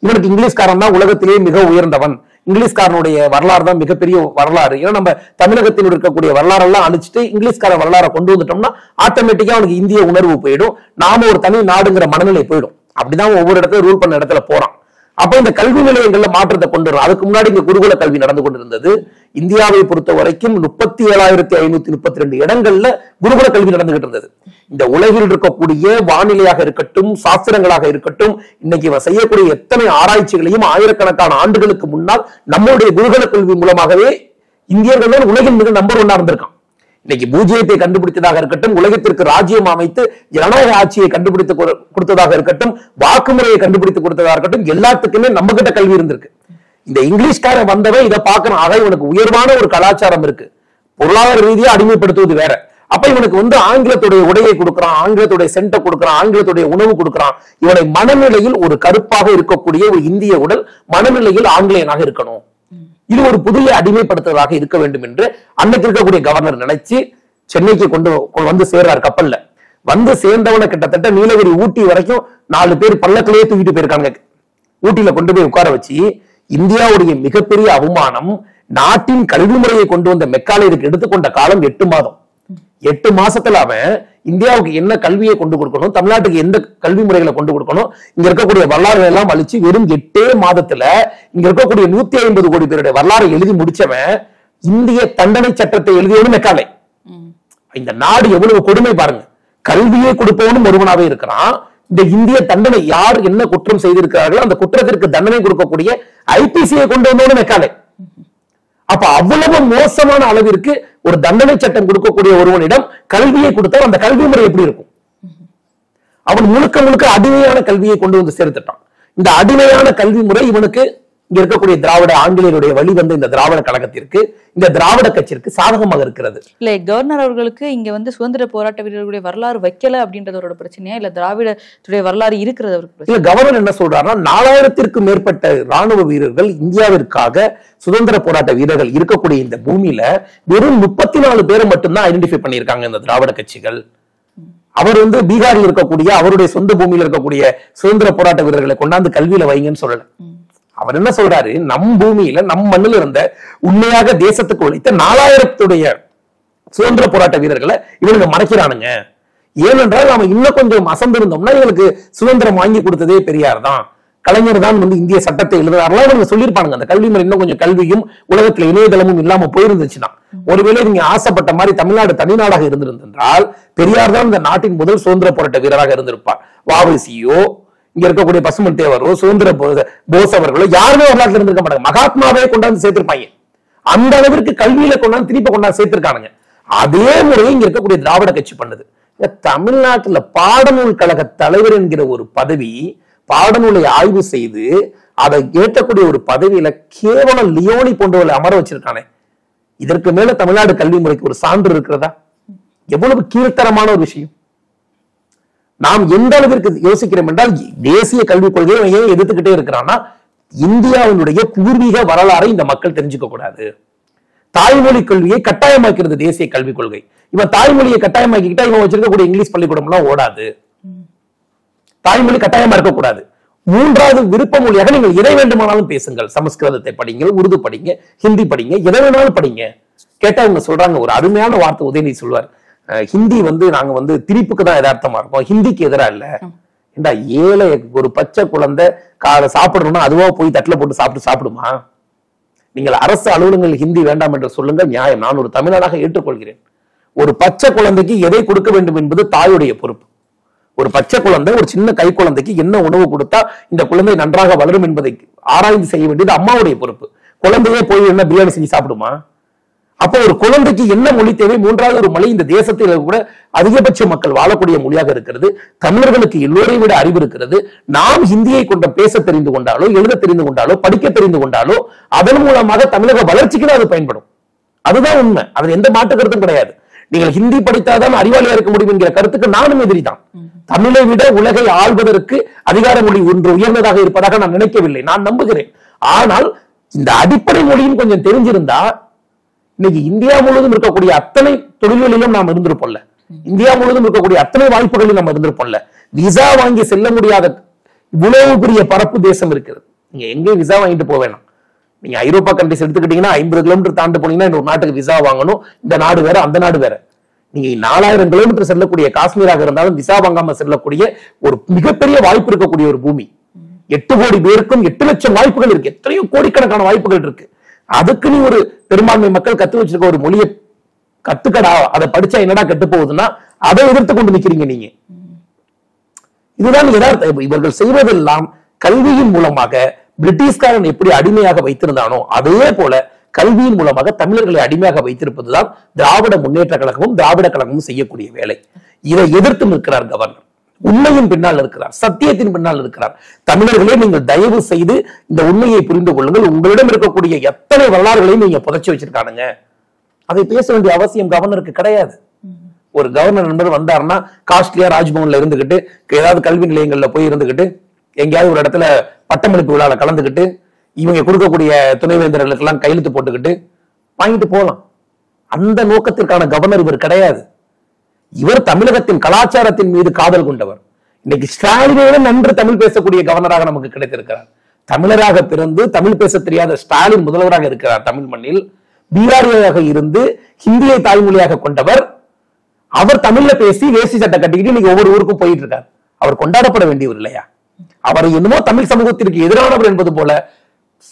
இவனுக்கு இங்கிலீஷ்காரன் தான் உலகத்திலேயே மிக உயர்ந்தவன், இங்கிலீஷ்காரனுடைய வரலாறு தான் மிகப்பெரிய வரலாறு. ஏன்னா நம்ம தமிழகத்தில் இருக்கக்கூடிய வரலாறு எல்லாம் அழிச்சிட்டு இங்கிலீஷ்கார வரலாறை கொண்டு வந்துட்டோம்னா ஆட்டோமேட்டிக்கா அவனுக்கு இந்திய உணர்வு போயிடும், நாம ஒரு தனி நாடுங்கிற மனநிலை போயிடும். அப்படிதான் ஒவ்வொரு இடத்துல ரூல் பண்ண இடத்துல போறான். அப்ப இந்த கல்வி நிலையங்கள்ல மாற்றத்தை கொண்டு வரும். அதுக்கு முன்னாடி இங்க குருகுல கல்வி நடந்து கொண்டிருந்தது. இந்தியாவை பொறுத்த வரைக்கும் 37,532 இடங்கள்ல குருகுல கல்வி நடந்துகிட்டு இருந்தது. இந்த உலகில் இருக்கக்கூடிய வானிலையாக இருக்கட்டும், சாஸ்திரங்களாக இருக்கட்டும், இன்னைக்கு இவன் செய்யக்கூடிய எத்தனை ஆராய்ச்சிகளையும் ஆயிரக்கணக்கான ஆண்டுகளுக்கு முன்னால் நம்மளுடைய குருகுல கல்வி மூலமாகவே இந்தியர்கள் தான் உலகில் மிக நம்பர் 1 இருந்திருக்கான். இன்னைக்கு பூஜ்ஜியத்தை கண்டுபிடித்ததாக இருக்கட்டும், உலகத்திற்கு ராஜ்யம் அமைத்து ஜனநாயக ஆட்சியை கண்டுபிடித்து கொடுத்ததாக இருக்கட்டும், வாக்குமுறையை கண்டுபிடித்து கொடுத்ததாக இருக்கட்டும், எல்லாத்துக்குமே நம்ம கிட்ட கல்வி இருந்திருக்கு. இந்த இங்கிலீஷ்கார வந்தவன் இதை பார்க்கணும். ஆக இவனுக்கு உயர்வான ஒரு கலாச்சாரம் இருக்கு, பொருளாதார ரீதியா அடிமைப்படுத்துவது வேற. அப்ப இவனுக்கு வந்து ஆங்கிலத்துடைய உடையை கொடுக்குறான், ஆங்கிலத்துடைய சென்ட்டை கொடுக்குறான், ஆங்கிலத்துடைய உணவு கொடுக்குறான். இவனை மனநிலையில் ஒரு கருப்பாக இருக்கக்கூடிய ஒரு இந்திய உடல் மனநிலையில் ஆங்கிலேயனாக இருக்கணும், இது ஒரு புதிய அடிமைப்படுத்துவதாக இருக்க வேண்டும் என்று அன்னைக்கு இருக்கக்கூடிய கவர்னர் நினைச்சு சென்னைக்கு கொண்டு வந்து சேர்றார். கப்பல்ல வந்து சேர்ந்தவனை கிட்டத்தட்ட நீலகிரி ஊட்டி வரைக்கும் 4 பேர் பல்லக்கிலேயே தூக்கிட்டு போயிருக்காங்க. ஊட்டியில கொண்டு போய் உட்கார வச்சு இந்தியாவுடைய மிகப்பெரிய அவமானம், நாட்டின் கல்வி முறையை கொண்டு வந்த மெக்காலேயருக்கு எடுத்துக்கொண்ட காலம் 8 மாதம். 8 மாசத்துல அவன் இந்தியாவுக்கு என்ன கல்வியை கொண்டு கொடுக்கணும், தமிழ்நாட்டுக்கு எந்த கல்வி முறைகளை கொண்டு கொடுக்கணும், இங்க இருக்கக்கூடிய வரலாறுகள் எல்லாம் அழிச்சு வெறும் 8 மாதத்துல இங்க இருக்கக்கூடிய 150 கோடி பேருடைய வரலாறை எழுதி முடிச்சவன் இந்திய தண்டனை சட்டத்தை எழுதியவனும் மெக்காலே. இந்த நாடு எவ்வளவு கொடுமை பாருங்க. கல்வியை கொடுப்பவனும் ஒருவனாவே இருக்கிறான். இந்த இந்திய தண்டனை யார் என்ன குற்றம் செய்திருக்கிறார்களோ அந்த குற்றத்திற்கு தண்டனை கொடுக்கக்கூடிய ஐபிசியை கொண்டு வந்தவனும் மெக்காலே. அப்ப அவ்வளவு மோசமான அளவிற்கு ஒரு தண்டனை சட்டம் கொடுக்கக்கூடிய ஒருவனிடம் கல்வியை கொடுத்தால் அந்த கல்வி முறை எப்படி இருக்கும்? அவன் முழுக்க முழுக்க அடிமையான கல்வியை கொண்டு வந்து சேர்த்துட்டான். இந்த அடிமையான கல்வி முறை இவனுக்கு இங்க இருக்கக்கூடிய திராவிட ஆங்கிலேயருடைய வழி வந்து இந்த திராவிட கழகத்திற்கு, இந்த திராவிட கட்சிக்கு சாதகமாக இருக்கிறது. இல்ல கவர்னர் அவர்களுக்கு இங்க வந்து சுதந்திர போராட்ட வீரர்களுடைய வரலாறு வைக்கல அப்படின்றதோட பிரச்சனையா, இல்ல திராவிடத்துடைய வரலாறு இருக்கிறது அவருக்கு? இல்ல, கவர்னர் என்ன சொல்றாருன்னா 4000த்திற்கும் மேற்பட்ட ராணுவ வீரர்கள் இந்தியாவிற்காக சுதந்திர போராட்ட வீரர்கள் இருக்கக்கூடிய இந்த பூமியில வெறும் 34 பேரை மட்டும்தான் ஐடென்டிஃபை பண்ணியிருக்காங்க இந்த திராவிட கட்சிகள். அவர் வந்து பீகாரில் இருக்கக்கூடிய அவருடைய சொந்த பூமியில இருக்கக்கூடிய சுதந்திர போராட்ட வீரர்களை கொண்டாந்து கல்வியில வைங்கன்னு சொல்லல. அவர் என்ன சொல்றாரு, நம் பூமியில நம் மண்ணில் இருந்த உண்மையாக தேசத்துக்கு உழைத்த 4000 சுதந்திர போராட்ட வீரர்களை இவனுக்கு மறைக்கிறானுங்க. ஏனென்றால் நாம இன்னும் கொஞ்சம் அசந்து இருந்தோம்னா இவனுக்கு சுதந்திரம் வாங்கி கொடுத்ததே பெரியார் தான், கலைஞர் தான் வந்து இந்திய சட்டத்தை எழுதுறாருலாம் இவங்க சொல்லியிருப்பானுங்க. அந்த கல்வி முறை இன்னும் கொஞ்சம் கல்வியும் உலகத்துல இணையதளமும் இல்லாம போயிருந்துச்சுன்னா, ஒருவேளை நீங்க ஆசைப்பட்ட மாதிரி தமிழ்நாடு தனிநாடாக இருந்திருந்தால் பெரியார் தான் இந்த நாட்டின் முதல் சுதந்திர போராட்ட வீரராக இருந்திருப்பார். வாவுசியோ, இங்க இருக்கக்கூடிய பசுமன் தேவரோ, சுதந்திர போஸ் அவர்களோ யாருமே வரலாற்றுல இருந்திருக்க மாட்டாங்க. மகாத்மாவே கொண்டாந்து சேர்த்திருப்பாங்க. அந்த அளவிற்கு கல்வியில கொண்டாந்து திருப்பி கொண்டாந்து சேர்த்திருக்கானுங்க. அதே முறையை இங்க இருக்கக்கூடிய திராவிட கட்சி பண்ணுது. தமிழ்நாட்டுல பாடநூல் கழக தலைவர் என்கிற ஒரு பதவி, பாடநூலை ஆய்வு செய்து அதை ஏற்றக்கூடிய ஒரு பதவியில கேவலம் லியோனி போன்றவர்களை அமர வச்சிருக்கானே, இதற்கு மேல தமிழ்நாடு கல்வி முறைக்கு ஒரு சான்று இருக்கிறதா? எவ்வளவு கீழ்த்தரமான ஒரு விஷயம். நாம் எந்த அளவிற்கு யோசிக்கிறோம் என்றால், தேசிய கல்விக் கொள்கையை ஏன் எதிர்த்துக்கிட்டே இருக்கிறான்னா, இந்தியாவினுடைய பூர்வீக வரலாறை இந்த மக்கள் தெரிஞ்சுக்க கூடாது. தாய்மொழி கல்வியை கட்டாயமாக்கிறது தேசிய கல்விக் கொள்கை. இவன் தாய்மொழியை கட்டாயமாக்கிக்கிட்டா இவன் வச்சிருக்கக்கூடிய இங்கிலீஷ் பள்ளிக்கூடம் எல்லாம் ஓடாது. தாய்மொழி கட்டாயமா இருக்கக்கூடாது. 3வது விருப்ப மொழியாக நீங்கள் எதை வேண்டுமானாலும் பேசுங்கள். சமஸ்கிருதத்தை படிங்க, உருது படிங்க, ஹிந்தி படிங்க, எதை வேணாலும் படிங்க. கேட்டா அவங்க சொல்றாங்க, ஒரு அருமையான வார்த்தை உதயநிதி சொல்வார், ஹிந்தி வந்து நாங்க வந்து திரிப்புக்கு தான் யதார்த்தமா இருக்கோம், ஹிந்திக்கு எதிரா இல்ல. ஏண்டா ஏழை ஒரு பச்சை குழந்தை காலை சாப்பிடணும்னா அதுவா போய் தட்டுல போட்டு சாப்பிடுமா? நீங்கள் அரசு அலுவலகங்கள் ஹிந்தி வேண்டாம் என்று சொல்லுங்கள், நியாயம். நான் ஒரு தமிழனாக ஏற்றுக்கொள்கிறேன். ஒரு பச்சை குழந்தைக்கு எதை கொடுக்க வேண்டும் என்பது தாயுடைய பொறுப்பு. ஒரு பச்சை குழந்தை, ஒரு சின்ன கை குழந்தைக்கு என்ன உணவு கொடுத்தா இந்த குழந்தை நன்றாக வளரும் என்பதை ஆராய்ந்து செய்ய வேண்டியது அம்மாவுடைய பொறுப்பு. குழந்தையே போய் என்ன பிரியாணி செஞ்சு சாப்பிடுமா? அப்போ ஒரு குழந்தைக்கு என்ன மொழி தேவை? மூன்றாவது ஒரு மொழி இந்த தேசத்தில் கூட அதிகபட்ச மக்கள் வாழக்கூடிய மொழியாக இருக்கிறது. தமிழர்களுக்கு எல்லோரையும் விட அறிவு இருக்கிறது. நாம் ஹிந்தியை கொண்ட பேச தெரிந்து கொண்டாலோ, எழுத தெரிந்து கொண்டாலோ, படிக்க தெரிந்து கொண்டாலோ அதன் மூலமாக தமிழக வளர்ச்சிக்கு அது பயன்படும். அதுதான் உண்மை. அதில் எந்த மாற்று கருத்தும் கிடையாது. நீங்கள் ஹிந்தி படித்தாதான் அறிவாளியா இருக்க முடியும் என்கிற கருத்துக்கு நானும் எதிரிதான். தமிழை விட உலகை ஆள்வதற்கு அதிகார மொழி ஒன்று உயர்ந்ததாக இருப்பதாக நான் நினைக்கவில்லை, நான் நம்புகிறேன். ஆனால் இந்த அடிப்படை மொழியும் கொஞ்சம் தெரிஞ்சிருந்தா இன்னைக்கு இந்தியா முழுவதும் இருக்கக்கூடிய அத்தனை தொழில்களிலும் நாம் இருந்திருப்போம்ல, இந்தியா முழுவதும் இருக்கக்கூடிய அத்தனை வாய்ப்புகளிலும் நம்ம இருந்திருப்போம்ல. விசா வாங்கி செல்ல முடியாத இவ்வளவு பெரிய பரப்பு தேசம் இருக்கிறது. நீங்க எங்கேயும் விசா வாங்கிட்டு போக வேணாம். நீங்க ஐரோப்பா கண்ட்ரிஸ் எடுத்துக்கிட்டீங்கன்னா 50 கிலோமீட்டர் தாண்டு போனீங்கன்னா இன்னொரு நாட்டுக்கு விசா வாங்கணும். இந்த நாடு வேற, அந்த நாடு வேற. நீங்க 4000 கிலோமீட்டர் செல்லக்கூடிய காஷ்மீராக இருந்தாலும் விசா வாங்காம செல்லக்கூடிய ஒரு மிகப்பெரிய வாய்ப்பு இருக்கக்கூடிய ஒரு பூமி. 8 கோடி பேருக்கும் 8 லட்சம் வாய்ப்புகள் இருக்கு. எத்தனையோ கோடிக்கணக்கான வாய்ப்புகள் இருக்கு. அதுக்கு நீ ஒரு பெரும்பான்மை மக்கள் கத்து வச்சிருக்க ஒரு மொழியை கத்துக்கடா, அதை படிச்சா என்னடா கெட்டு போகுதுன்னா அதை எதிர்த்து கொண்டு நிக்கிறீங்க நீங்க. இதுதான் யதார்த்தம். இவர்கள் செய்வதெல்லாம் கல்வியின் மூலமாக பிரிட்டிஷ்காரன் எப்படி அடிமையாக வைத்திருந்தானோ அதே போல கல்வியின் மூலமாக தமிழர்களை அடிமையாக வைத்திருப்பதுதான் திராவிட முன்னேற்ற கழகமும் திராவிட கழகமும் செய்யக்கூடிய வேலை. இதை எதிர்த்து நிற்கிறார் கவர்னர். உண்மையின் பின்னால் இருக்கிறார், சத்தியத்தின் பின்னால் இருக்கிறார். தமிழர்களே, நீங்கள் தயவு செய்து இந்த உண்மையை புரிந்து கொள்ளுங்கள். உங்களிடம் இருக்கக்கூடிய எத்தனை வரலாறுகளையும் நீங்க புதைச்சி வச்சிருக்கானுங்க. அதை பேச வேண்டிய அவசியம் கவர்னருக்கு கிடையாது. ஒரு கவர்னர் நண்பர் வந்தாருன்னா காஸ்ட்லியா ராஜ்பவன்ல இருந்துகிட்டு, ஏதாவது கல்வி நிலையங்கள்ல போய் இருந்துகிட்டு, எங்கேயாவது ஒரு இடத்துல பட்டமளிப்பு விழால கலந்துகிட்டு, இவங்க கொடுக்கக்கூடிய துணைவேந்தர்களுக்கு எல்லாம் கையெழுத்து போட்டுக்கிட்டு வாங்கிட்டு போகலாம். அந்த நோக்கத்திற்கான கவர்னர் இவர் கிடையாது. இவர் தமிழகத்தின் கலாச்சாரத்தின் மீது காதல் கொண்டவர். இன்னைக்கு ஸ்டாலினை நன்று தமிழ் பேசக்கூடிய கவர்னராக நமக்கு கிடைத்திருக்கிறார். தமிழராக பிறந்து தமிழ் பேச தெரியாத ஸ்டாலின் முதல்வராக இருக்கிறார் தமிழ் மண்ணில். பீகாரியாக இருந்து ஹிந்தியை தாய்மொழியாக கொண்டவர். அவர் தமிழ்ல பேசி வேஷ்டி சட்டை கட்டிக்கிட்டு இன்னைக்கு ஒவ்வொரு ஊருக்கும் போயிட்டு இருக்கார். அவர் கொண்டாடப்பட வேண்டியவர் இல்லையா? அவர் என்னமோ தமிழ் சமூகத்திற்கு எதிரானவர் என்பது போல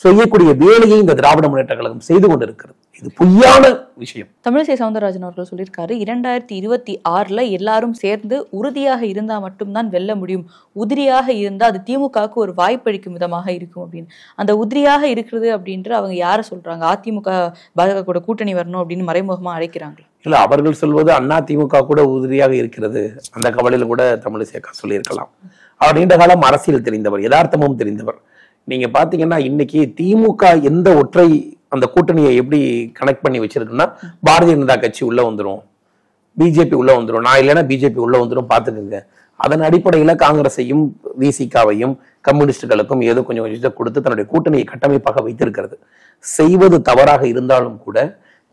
செய்யக்கூடிய வேலையை இந்த திராவிட முன்னேற்ற கழகம் செய்து கொண்டிருக்கிறது. இது பொய்யான விஷயம். தமிழிசை சவுந்தரராஜன் அவர்கள் சொல்லியிருக்காரு, 2026 எல்லாரும் சேர்ந்து உறுதியாக இருந்தா மட்டும்தான் வெல்ல முடியும். உதிரியாக இருந்தா அது திமுகவுக்கு ஒரு வாய்ப்பளிக்கும் விதமாக இருக்கும் அப்படின்னு. அந்த உதிரியாக இருக்கிறது அப்படின்ற அவங்க யார சொல்றாங்க? அதிமுக பாஜக கூட கூட்டணி வரணும் அப்படின்னு மறைமுகமா அழைக்கிறாங்க. இல்ல, அவர்கள் சொல்வது அண்ணா திமுக கூட உதிரியாக இருக்கிறது. அந்த கவலையில கூட தமிழிசை சொல்லியிருக்கலாம். அவர் நீண்ட காலம் அரசியல் தெரிந்தவர், யதார்த்தமும் தெரிந்தவர். நீங்க பாத்தீங்கன்னா இன்னைக்கு திமுக எந்த ஒற்றை அந்த கூட்டணியை எப்படி கனெக்ட் பண்ணி வச்சிருக்குன்னா, பாரதிய ஜனதா கட்சி உள்ள வந்துடும், பிஜேபி உள்ள வந்துடும், நான் இல்லைன்னா பிஜேபி உள்ள வந்துடும் பாத்துக்கோங்க. அதன் அடிப்படையில காங்கிரஸையும் விசிகாவையும் கம்யூனிஸ்டுகளுக்கும் ஏதோ கொஞ்சம் கொஞ்சம் கொடுத்து தன்னுடைய கூட்டணியை கட்டமைப்பாக வைத்திருக்கிறது. செய்வது தவறாக இருந்தாலும் கூட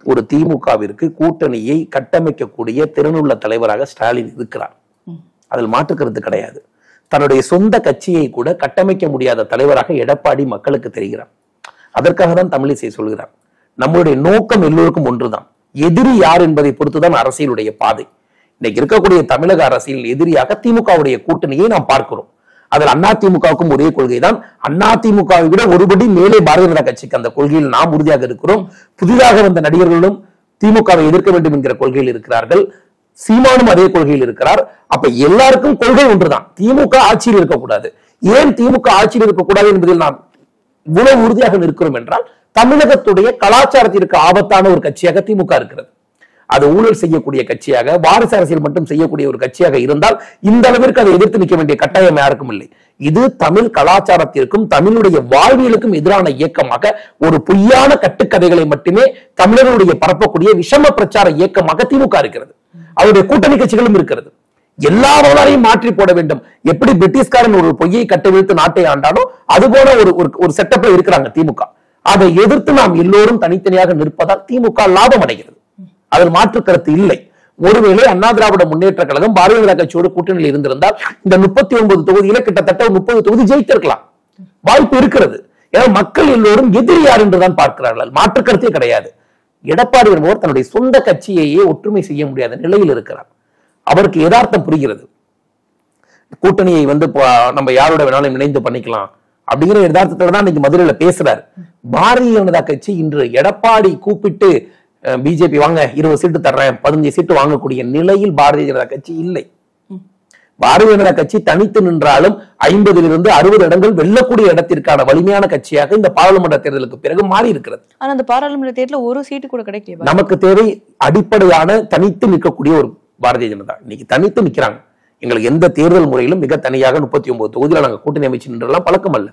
ஒரு திமுகவிற்கு கூட்டணியை கட்டமைக்கக்கூடிய திறனுள்ள தலைவராக ஸ்டாலின் இருக்கிறார். அதில் மாற்றுக்கிறது கிடையாது. தன்னுடைய சொந்த கட்சியை கூட கட்டமைக்க முடியாத தலைவராக எடப்பாடி மக்களுக்கு தெரிகிறார். அதற்காக தான் தமிழிசை சொல்கிறார், நம்மளுடைய நோக்கம் எல்லோருக்கும் ஒன்றுதான். எதிரி யார் என்பதை பொறுத்துதான் அரசியலுடைய பாதை. இன்னைக்கு இருக்கக்கூடிய தமிழக அரசியல் எதிரியாக திமுகவுடைய கூட்டணியை நாம் பார்க்கிறோம். அதில் அதிமுகவுக்கும் ஒரே கொள்கை தான். அதிமுகவை விட ஒருபடி மேலே பாரதிய ஜனதா கட்சிக்கு அந்த கொள்கையில் நாம் உறுதியாக இருக்கிறோம். புதிதாக வந்த நடிகர்களும் திமுகவை எதிர்க்க வேண்டும் என்கிற கொள்கையில் இருக்கிறார்கள். சீமானும் அதே கொள்கையில் இருக்கிறார். அப்ப எல்லாருக்கும் கொள்கை ஒன்றுதான், திமுக ஆட்சியில் இருக்கக்கூடாது. ஏன் திமுக ஆட்சியில் இருக்கக்கூடாது என்பதில் நாம் இவ்வளவு உறுதியாக நிற்கிறோம் என்றால், தமிழகத்துடைய கலாச்சாரத்திற்கு ஆபத்தான ஒரு கட்சியாக திமுக இருக்கிறது. அது ஊழல் செய்யக்கூடிய கட்சியாக, வாரிசு அரசியல் மட்டும் செய்யக்கூடிய ஒரு கட்சியாக இருந்தால் இந்த அளவிற்கு அதை எதிர்த்து நிற்க வேண்டிய கட்டாயம் யாருக்கும் இல்லை. இது தமிழ் கலாச்சாரத்திற்கும் தமிழுடைய வாழ்வியலுக்கும் எதிரான இயக்கமாக, ஒரு பொய்யான கட்டுக்கதைகளை மட்டுமே தமிழர்களுடைய பரப்பக்கூடிய விஷம பிரச்சார இயக்கமாக திமுக இருக்கிறது. அவருடைய கூட்டணி கட்சிகளும் இருக்கிறது. எல்லா வரலாறையும் மாற்றி போட வேண்டும். எப்படி பிரிட்டிஷ்காரன் ஒரு பொய்யை கட்டவிழ்த்து நாட்டை ஆண்டானோ அது போல ஒரு செட்டப்ல இருக்கிறாங்க திமுக. அதை எதிர்த்து நாம் எல்லோரும் தனித்தனியாக நிற்பதால் திமுக லாபம் அடைகிறது. அதில் மாற்று கருத்து இல்லை. ஒருவேளை அண்ணா திராவிட முன்னேற்ற கழகம் பாரதிய ஜனதா கட்சியோடு கூட்டணியில் இருந்திருந்தால் இந்த 39 தொகுதியில கிட்டத்தட்ட 30 தொகுதி ஜெயித்திருக்கலாம். வாய்ப்பு இருக்கிறது. ஏன்னா மக்கள் எல்லோரும் எதிரி யார் என்றுதான் பார்க்கிறார்கள். மாற்று கருத்தே கிடையாது. எடப்பாடி என்பவர் தன்னுடைய சொந்த கட்சியையே ஒற்றுமை செய்ய முடியாத நிலையில் இருக்கிறார். அவருக்கு யதார்த்தம் புரிகிறது. கூட்டணியை நம்ம யாரோட வேணாலும் இணைந்து பண்ணிக்கலாம் அப்படிங்கிற யதார்த்தத்தோட தான் இன்னைக்கு மதுரையில பேசுறாரு. பாரதிய ஜனதா கட்சி இன்று எடப்பாடி கூப்பிட்டு பிஜேபி வாங்க 20 சீட்டு தர்றேன் 15 சீட்டு வாங்கக்கூடிய நிலையில் பாரதிய ஜனதா கட்சி இல்லை. பாரதிய ஜனதா கட்சி தனித்து நின்றாலும் 50 to 60 இடங்கள் வெல்லக்கூடிய இடத்திற்கான வலிமையான கட்சியாக இந்த பாராளுமன்ற தேர்தலுக்கு பிறகு மாறி இருக்கிறது. ஆனா அந்த பாராளுமன்ற தேர்தலில் ஒரு சீட்டு கூட கிடைக்கல. நமக்கு தேவை அடிப்படையான தனித்து நிற்கக்கூடிய ஒரு பாரதிய ஜனதா. இன்னைக்கு தனித்து நிற்கிறாங்க. எங்களுக்கு எந்த தேர்தல் முறையிலும் மிக தனியாக 39 தொகுதியில நாங்க கூட்டணி அமைச்சு நின்றெல்லாம் பழக்கம் அல்ல.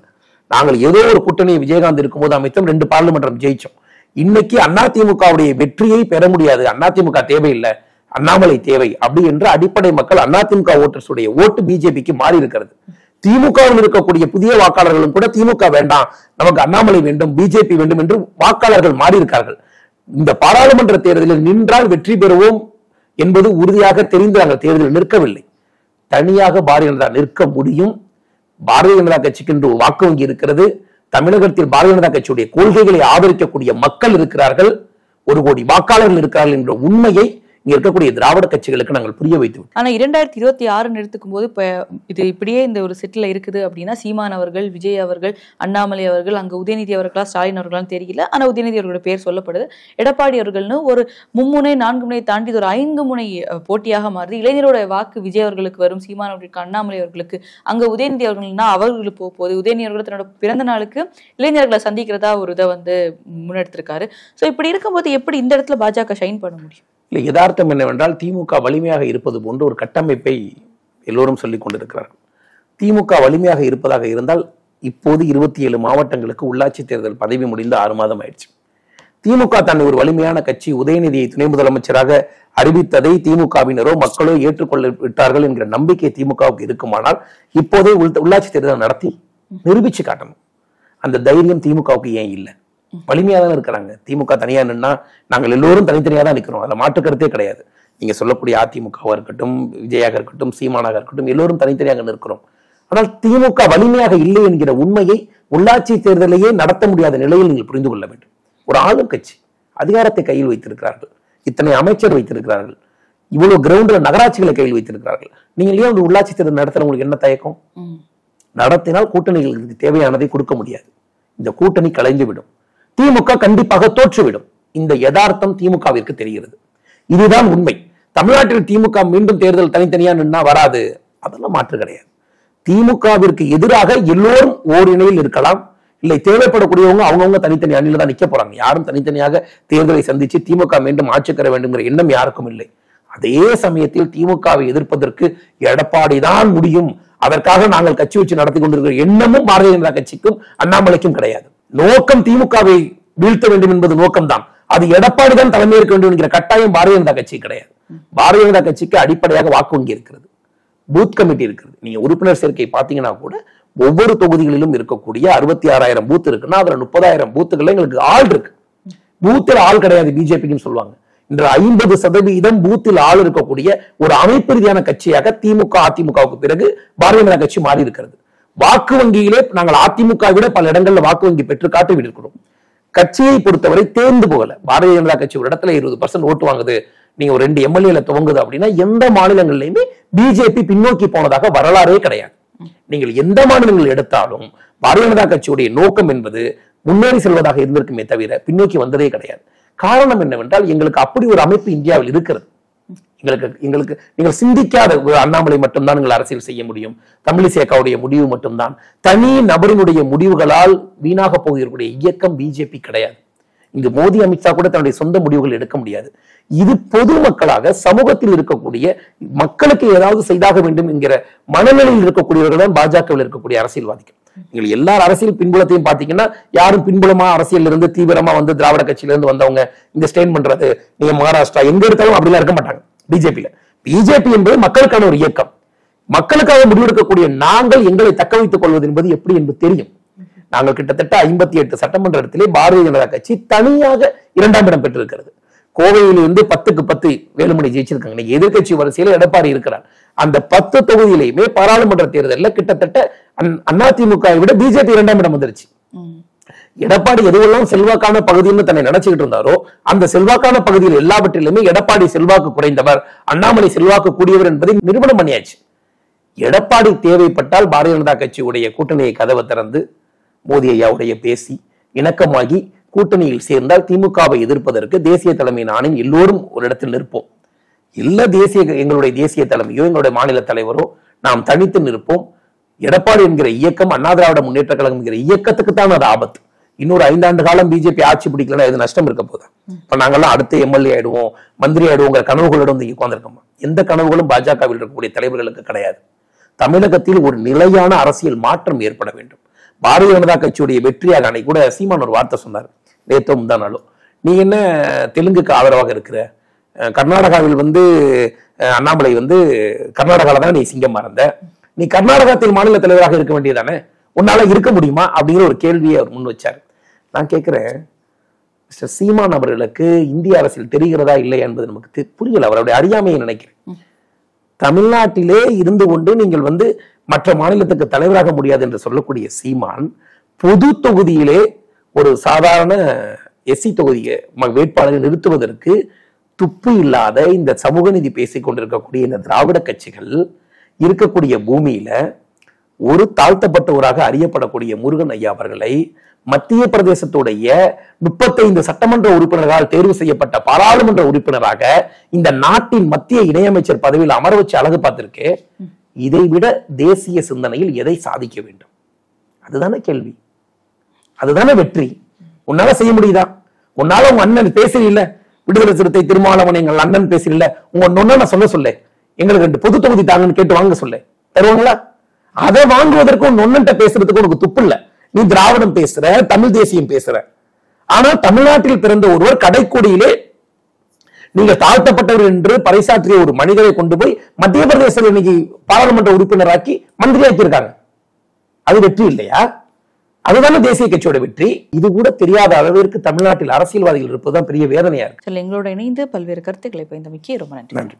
நாங்கள் ஏதோ ஒரு கூட்டணி விஜயகாந்த் இருக்கும்போது அமைத்தோம், 2 பாராளுமன்றம் ஜெயிச்சோம். இன்னைக்கு அதிமுகவுடைய வெற்றியை பெற முடியாது, அதிமுக தேவையில்லை, அண்ணாமலை தேவை அப்படி என்ற அடிப்படை மக்கள் அதிமுக ஓட்டர்ஸுடைய ஓட்டு பிஜேபிக்கு மாறி இருக்கிறது. திமுகவில் இருக்கக்கூடிய புதிய வாக்காளர்களும் கூட திமுக வேண்டாம், நமக்கு அண்ணாமலை வேண்டும், பிஜேபி வேண்டும் என்று வாக்காளர்கள் மாறி இருக்கார்கள். இந்த பாராளுமன்ற தேர்தலில் நின்றால் வெற்றி பெறுவோம் என்பது உறுதியாக தெரிந்து நாங்கள் தேர்தலில் நிற்கவில்லை. தனியாக பாரதிய ஜனதா நிற்க முடியும். பாரதிய ஜனதா கட்சிக்கு என்று வாக்கு வங்கி இருக்கிறது. தமிழகத்தில் பாரதிய ஜனதா கட்சியுடைய கொள்கைகளை ஆதரிக்கக்கூடிய மக்கள் இருக்கிறார்கள், 1 கோடி வாக்காளர்கள் இருக்கிறார்கள் என்ற உண்மையை இங்க இருக்கக்கூடிய திராவிட கட்சிகளுக்கு நாங்கள் புரிய வைத்து. ஆனா 2026 எடுத்துக்கும் போது இப்ப இது இப்படியே இந்த ஒரு செட்டில் இருக்குது அப்படின்னா சீமான் அவர்கள், விஜய் அவர்கள், அண்ணாமலை அவர்கள், அங்க உதயநிதி அவர்களா ஸ்டாலின் அவர்களான்னு தெரியல, ஆனா உதயநிதி அவர்களோட பேர் சொல்லப்படுது. எடப்பாடி அவர்கள்னு ஒரு 3 முனை 4 முனை தாண்டி ஒரு 5 முனை போட்டியாக மாறுது. இளைஞரோட வாக்கு விஜய் அவர்களுக்கு வரும், சீமான் அவர்களுக்கு, அண்ணாமலை அவர்களுக்கு. அங்க உதயநிதி அவர்கள்னா அவர்களுக்கு போகுது. உதயநிதி அவர்கள் தன்னோட பிறந்த நாளுக்கு இளைஞர்களை சந்திக்கிறதா ஒரு இதை முன்னெடுத்திருக்காரு. சோ இப்படி இருக்கும்போது எப்படி இந்த இடத்துல பாஜக ஷைன் பண்ண முடியும்? இல்லை, யதார்த்தம் என்னவென்றால் திமுக வலிமையாக இருப்பது போன்ற ஒரு கட்டமைப்பை எல்லோரும் சொல்லிக் கொண்டிருக்கிறார்கள். திமுக வலிமையாக இருப்பதாக இருந்தால் இப்போது 27 மாவட்டங்களுக்கு உள்ளாட்சி தேர்தல் பதவி முடிந்து 6 மாதம் ஆயிடுச்சு. திமுக தன்னை ஒரு வலிமையான கட்சி, உதயநிதியை துணை முதலமைச்சராக அறிவித்ததை திமுகவினரோ மக்களோ ஏற்றுக்கொள்ள விட்டார்கள் என்கிற நம்பிக்கை திமுகவுக்கு இருக்குமானால் இப்போதே உள்ளாட்சி தேர்தல் நடத்தி நிரூபிச்சு காட்டணும். அந்த தைரியம் திமுகவுக்கு ஏன் இல்லை? வலிமையா தான் இருக்கிறாங்க. திமுக தனியா நின்னா நாங்கள் எல்லோரும் தனித்தனியா தான் நிற்கிறோம், அதுல மாற்று கருத்தே கிடையாது. நீங்க சொல்லக்கூடிய அதிமுகவா இருக்கட்டும், விஜயாக இருக்கட்டும், சீமானாக இருக்கட்டும், எல்லோரும் தனித்தனியாக நிற்கிறோம். ஆனால் திமுக வலிமையாக இல்லை என்கிற உண்மையை உள்ளாட்சி தேர்தலையே நடத்த முடியாத நிலையில் நீங்கள் புரிந்து கொள்ள வேண்டும். ஒரு ஆளும் கட்சி அதிகாரத்தை கையில் வைத்திருக்கிறார்கள், இத்தனை அமைச்சர் வைத்திருக்கிறார்கள், இவ்வளவு கிரவுண்ட்ல நகராட்சிகளை கையில் வைத்திருக்கிறார்கள். நீங்க ஏன் ஒரு உள்ளாட்சி தேர்தல் நடத்த உங்களுக்கு என்ன தயக்கம்? நடத்தினால் கூட்டணிகளுக்கு தேவையானதை கொடுக்க முடியாது, இந்த கூட்டணி கலைந்துவிடும், திமுக கண்டிப்பாக தோற்றுவிடும். இந்த யதார்த்தம் திமுகவிற்கு தெரிகிறது. இதுதான் உண்மை. தமிழ்நாட்டில் திமுக மீண்டும் தேர்தல் தனித்தனியா நின்னா வராது, அதெல்லாம் மாற்று கிடையாது. திமுகவிற்கு எதிராக எல்லோரும் ஓரிணையில் இருக்கலாம், இல்லை தேவைப்படக்கூடியவங்க அவங்கவுங்க தனித்தனி அணியில தான் நிக்க போறாங்க. யாரும் தனித்தனியாக தேர்தலை சந்திச்சு திமுக மீண்டும் ஆட்சி பெற வேண்டும்ங்கிற எண்ணம் யாருக்கும் இல்லை. அதே சமயத்தில் திமுகவை எதிர்ப்பதற்கு எடப்பாடி தான் முடியும், அதற்காக நாங்கள் கட்சி வச்சு நடத்தி கொண்டிருக்கிற எண்ணமும் பாரதிய ஜனதா கட்சிக்கும் அண்ணாமலைக்கும் கிடையாது. நோக்கம் திமுகவை வீழ்த்த வேண்டும் என்பது நோக்கம்தான். அது எடப்பாடி தான் தலைமையேற்க வேண்டும் என்கிற கட்டாயம் பாரதிய ஜனதா கட்சி கிடையாது. பாரதிய ஜனதா கட்சிக்கு அடிப்படையாக வாக்கு வங்கி இருக்கிறது, பூத் கமிட்டி இருக்கிறது. நீங்க உறுப்பினர் சேர்க்கை பாத்தீங்கன்னா கூட ஒவ்வொரு தொகுதிகளிலும் இருக்கக்கூடிய 66,000 பூத் இருக்குன்னா அதுல 30,000 பூத்துகள்ல எங்களுக்கு ஆள் இருக்கு. பூத்தில் ஆள் கிடையாது பிஜேபின்னு சொல்லுவாங்க. இன்று 50% பூத்தில் ஆள் இருக்கக்கூடிய ஒரு அமைப்பு ரீதியான கட்சியாக திமுக அதிமுகவுக்கு பிறகு பாரதிய ஜனதா கட்சி மாறி இருக்கிறது. வாக்கு வங்கியிலே நாங்கள் அதிமுக விட பல இடங்கள்ல வாக்கு வங்கி பெற்று காட்டி விடுக்கிறோம். கட்சியை பொறுத்தவரை தேர்ந்து போகல. பாரதிய ஜனதா கட்சி ஒரு இடத்துல 20% ஓட்டு வாங்குது, நீங்க ஒரு 2 MLA துவங்குது அப்படின்னா எந்த மாநிலங்கள்லயுமே பிஜேபி பின்னோக்கி போனதாக வரலாறே கிடையாது. நீங்கள் எந்த மாநிலங்கள் எடுத்தாலும் பாரதிய ஜனதா கட்சியுடைய நோக்கம் என்பது முன்னேறி செல்வதாக இருந்திருக்குமே தவிர பின்னோக்கி வந்ததே கிடையாது. காரணம் என்னவென்றால் எங்களுக்கு அப்படி ஒரு அமைப்பு இந்தியாவில் இருக்கிறது. எங்களுக்கு நீங்கள் சிந்திக்காத அண்ணாமலை மட்டும்தான் நீங்கள் அரசியல் செய்ய முடியும், தமிழிசைக்காவுடைய முடிவு மட்டும்தான், தனி நபரினுடைய முடிவுகளால் வீணாக போகக்கூடிய இயக்கம் பிஜேபி கிடையாது. இங்கு மோடி அமித்ஷா கூட தன்னுடைய சொந்த முடிவுகள் எடுக்க முடியாது. இது பொதுமக்களாக சமூகத்தில் இருக்கக்கூடிய மக்களுக்கு ஏதாவது செய்தாக வேண்டும் என்கிற மனநிலையில் இருக்கக்கூடியவர்கள் தான் பாஜகவில் இருக்கக்கூடிய அரசியல்வாதிகள். நீங்கள் எல்லா அரசியல் பின்புலத்தையும் பாத்தீங்கன்னா யாரும் பின்புலமா அரசியல் இருந்து தீவிரமா வந்து திராவிட கட்சியில இருந்து வந்தவங்க இந்த ஸ்டேன் பண்றது நீங்க மகாராஷ்டிரா எங்க எடுத்தாலும் அப்படிலாம் இருக்க மாட்டாங்க. பிஜேபி என்பது மக்களுக்கான ஒரு இயக்கம். மக்களுக்காக முடிவெடுக்கக்கூடிய நாங்கள் எங்களை தக்க வைத்துக் கொள்வது என்பது எப்படி என்பது தெரியும். நாங்கள் கிட்டத்தட்ட 58 சட்டமன்ற இடத்திலே பாரதிய ஜனதா கட்சி தனியாக 2ஆம் இடம் பெற்றிருக்கிறது. கோவையிலிருந்து 10க்கு 10 வேலுமணி ஜெயிச்சிருக்காங்க. எதிர்கட்சி வரிசையில எடப்பாடி இருக்கிறார். அந்த 10 தொகுதியிலையுமே பாராளுமன்ற தேர்தலில் கிட்டத்தட்ட அதிமுக விட பிஜேபி 2ஆம் இடம் வந்துருச்சு. எடப்பாடி எதுவெல்லாம் செல்வாக்கான பகுதின்னு தன்னை நினைச்சுக்கிட்டு இருந்தாரோ அந்த செல்வாக்கான பகுதியில் எல்லாவற்றிலுமே எடப்பாடி செல்வாக்கு குறைந்தவர், அண்ணாமலை செல்வாக்கு கூடியவர் என்பதை நிரூபணம் பண்ணியாச்சு. எடப்பாடி தேவைப்பட்டால் பாரதிய ஜனதா கட்சியுடைய கூட்டணியை கதவை திறந்து மோடி ஐயாவுடைய பேசி இணக்கமாகி கூட்டணியில் சேர்ந்தால் திமுகவை எதிர்ப்பதற்கு தேசிய தலைமை நானும் எல்லோரும் ஒரு இடத்தில் நிற்போம். இல்ல எங்களுடைய தேசிய தலைமையோ எங்களுடைய மாநில தலைவரோ நாம் தனித்து நிற்போம். எடப்பாடி என்கிற இயக்கம், அண்ணா திராவிட முன்னேற்ற கழகம் என்கிற இயக்கத்துக்கு தான் அது ஆபத்து. இன்னொரு 5 ஆண்டு காலம் பிஜேபி ஆட்சி பிடிக்கலன்னா எது நஷ்டம் இருக்க போதா? இப்ப நாங்கெல்லாம் அடுத்த எம்எல்ஏ ஆயிடுவோம், மந்திரி ஆயிடுவோங்கிற கனவுகளோட வந்து உட்கார்ந்துருக்கோமா? எந்த கனவுகளும் பாஜகவில் இருக்கக்கூடிய தலைவர்களுக்கு கிடையாது. தமிழகத்தில் ஒரு நிலையான அரசியல் மாற்றம் ஏற்பட வேண்டும். பாரதிய ஜனதா கட்சியுடைய வெற்றியாக அன்னைக்கு கூட சீமான் ஒரு வார்த்தை சொன்னார், நேத்தோ முந்தானாலும். நீ என்ன தெலுங்குக்கு ஆதரவாக இருக்கிற? கர்நாடகாவில் வந்து அண்ணாமலை வந்து கர்நாடகால தான் நீ சிங்கமா இருந்த, நீ கர்நாடகத்தில் மாநில தலைவராக இருக்க வேண்டியதானே, உன்னால இருக்க முடியுமா அப்படிங்கிற ஒரு கேள்வியை அவர் முன் வச்சார். நான் கேட்கிறேன், மிஸ்டர் சீமான் அவர்களுக்கு இந்திய அரசியல் தெரிகிறதா இல்லையா என்பது நமக்கு புரியல. அவருடைய அறியாமையை நினைக்கிறேன். தமிழ்நாட்டிலே இருந்து கொண்டு நீங்கள் வந்து மற்ற மாநிலத்துக்கு தலைவராக முடியாது என்று சொல்லக்கூடிய சீமான் பொது தொகுதியிலே ஒரு சாதாரண எஸ்சி தொகுதியை வேட்பாளரை நிறுத்துவதற்கு துப்பு இல்லாத இந்த சமூக நீதி பேசிக் கொண்டிருக்கக்கூடிய இந்த திராவிட கட்சிகள் இருக்கக்கூடிய பூமியில ஒரு தாழ்த்தப்பட்டவராக அறியப்படக்கூடிய முருகன் ஐயா அவர்களை மத்திய பிரதேசத்துடைய 35 சட்டமன்ற உறுப்பினர்களால் தேர்வு செய்யப்பட்ட பாராளுமன்ற உறுப்பினராக இந்த நாட்டின் மத்திய இணையமைச்சர் பதவியில் அமர வச்சு அழகு பார்த்திருக்கு. இதை விட தேசிய சிந்தனையில் எதை சாதிக்க வேண்டும்? அதுதானே கேள்வி, அதுதானே வெற்றி. உன்னால செய்ய முடியுதா? உன்னால உங்க அண்ணன் பேசுறீல்ல, விடுதலை சிறுத்தை திருமாவளவன் எங்கள் அண்ணன் பேசுறீல்ல, உங்க நொண்ணனை சொல்ல எங்களுக்கு 2 பொது தொகுதி தாங்கன்னு கேட்டு வாங்க சொல்ல தருவாங்களா? அதை வாங்குவதற்கும் நொண்ணன்ட்ட பேசுறதுக்கும் உனக்கு துப்பு இல்ல. நீ திராவிடம் பேசுற, தமிழ் தேசியம் பேசுற. ஆனா தமிழ்நாட்டில் பிறந்த ஒருவர் கடைக்கோடியிலே நீங்க தாழ்த்தப்பட்டவர் என்று பறைசாற்றிய ஒரு மனிதரை கொண்டு போய் மத்திய பிரதேசத்தில் இன்னைக்கு பாராளுமன்ற உறுப்பினராக்கி மந்திரியாக்கி இருக்காங்க. அது வெற்றி இல்லையா? அதுதானே தேசிய கட்சியோட வெற்றி. இது கூட தெரியாத அளவிற்கு தமிழ்நாட்டில் அரசியல்வாதிகள் இருப்பதுதான் பெரிய வேதனையா இருக்கு. எங்களோட இணைந்து பல்வேறு கருத்துக்களை பயந்தமைக்கு ரொம்ப நன்றி.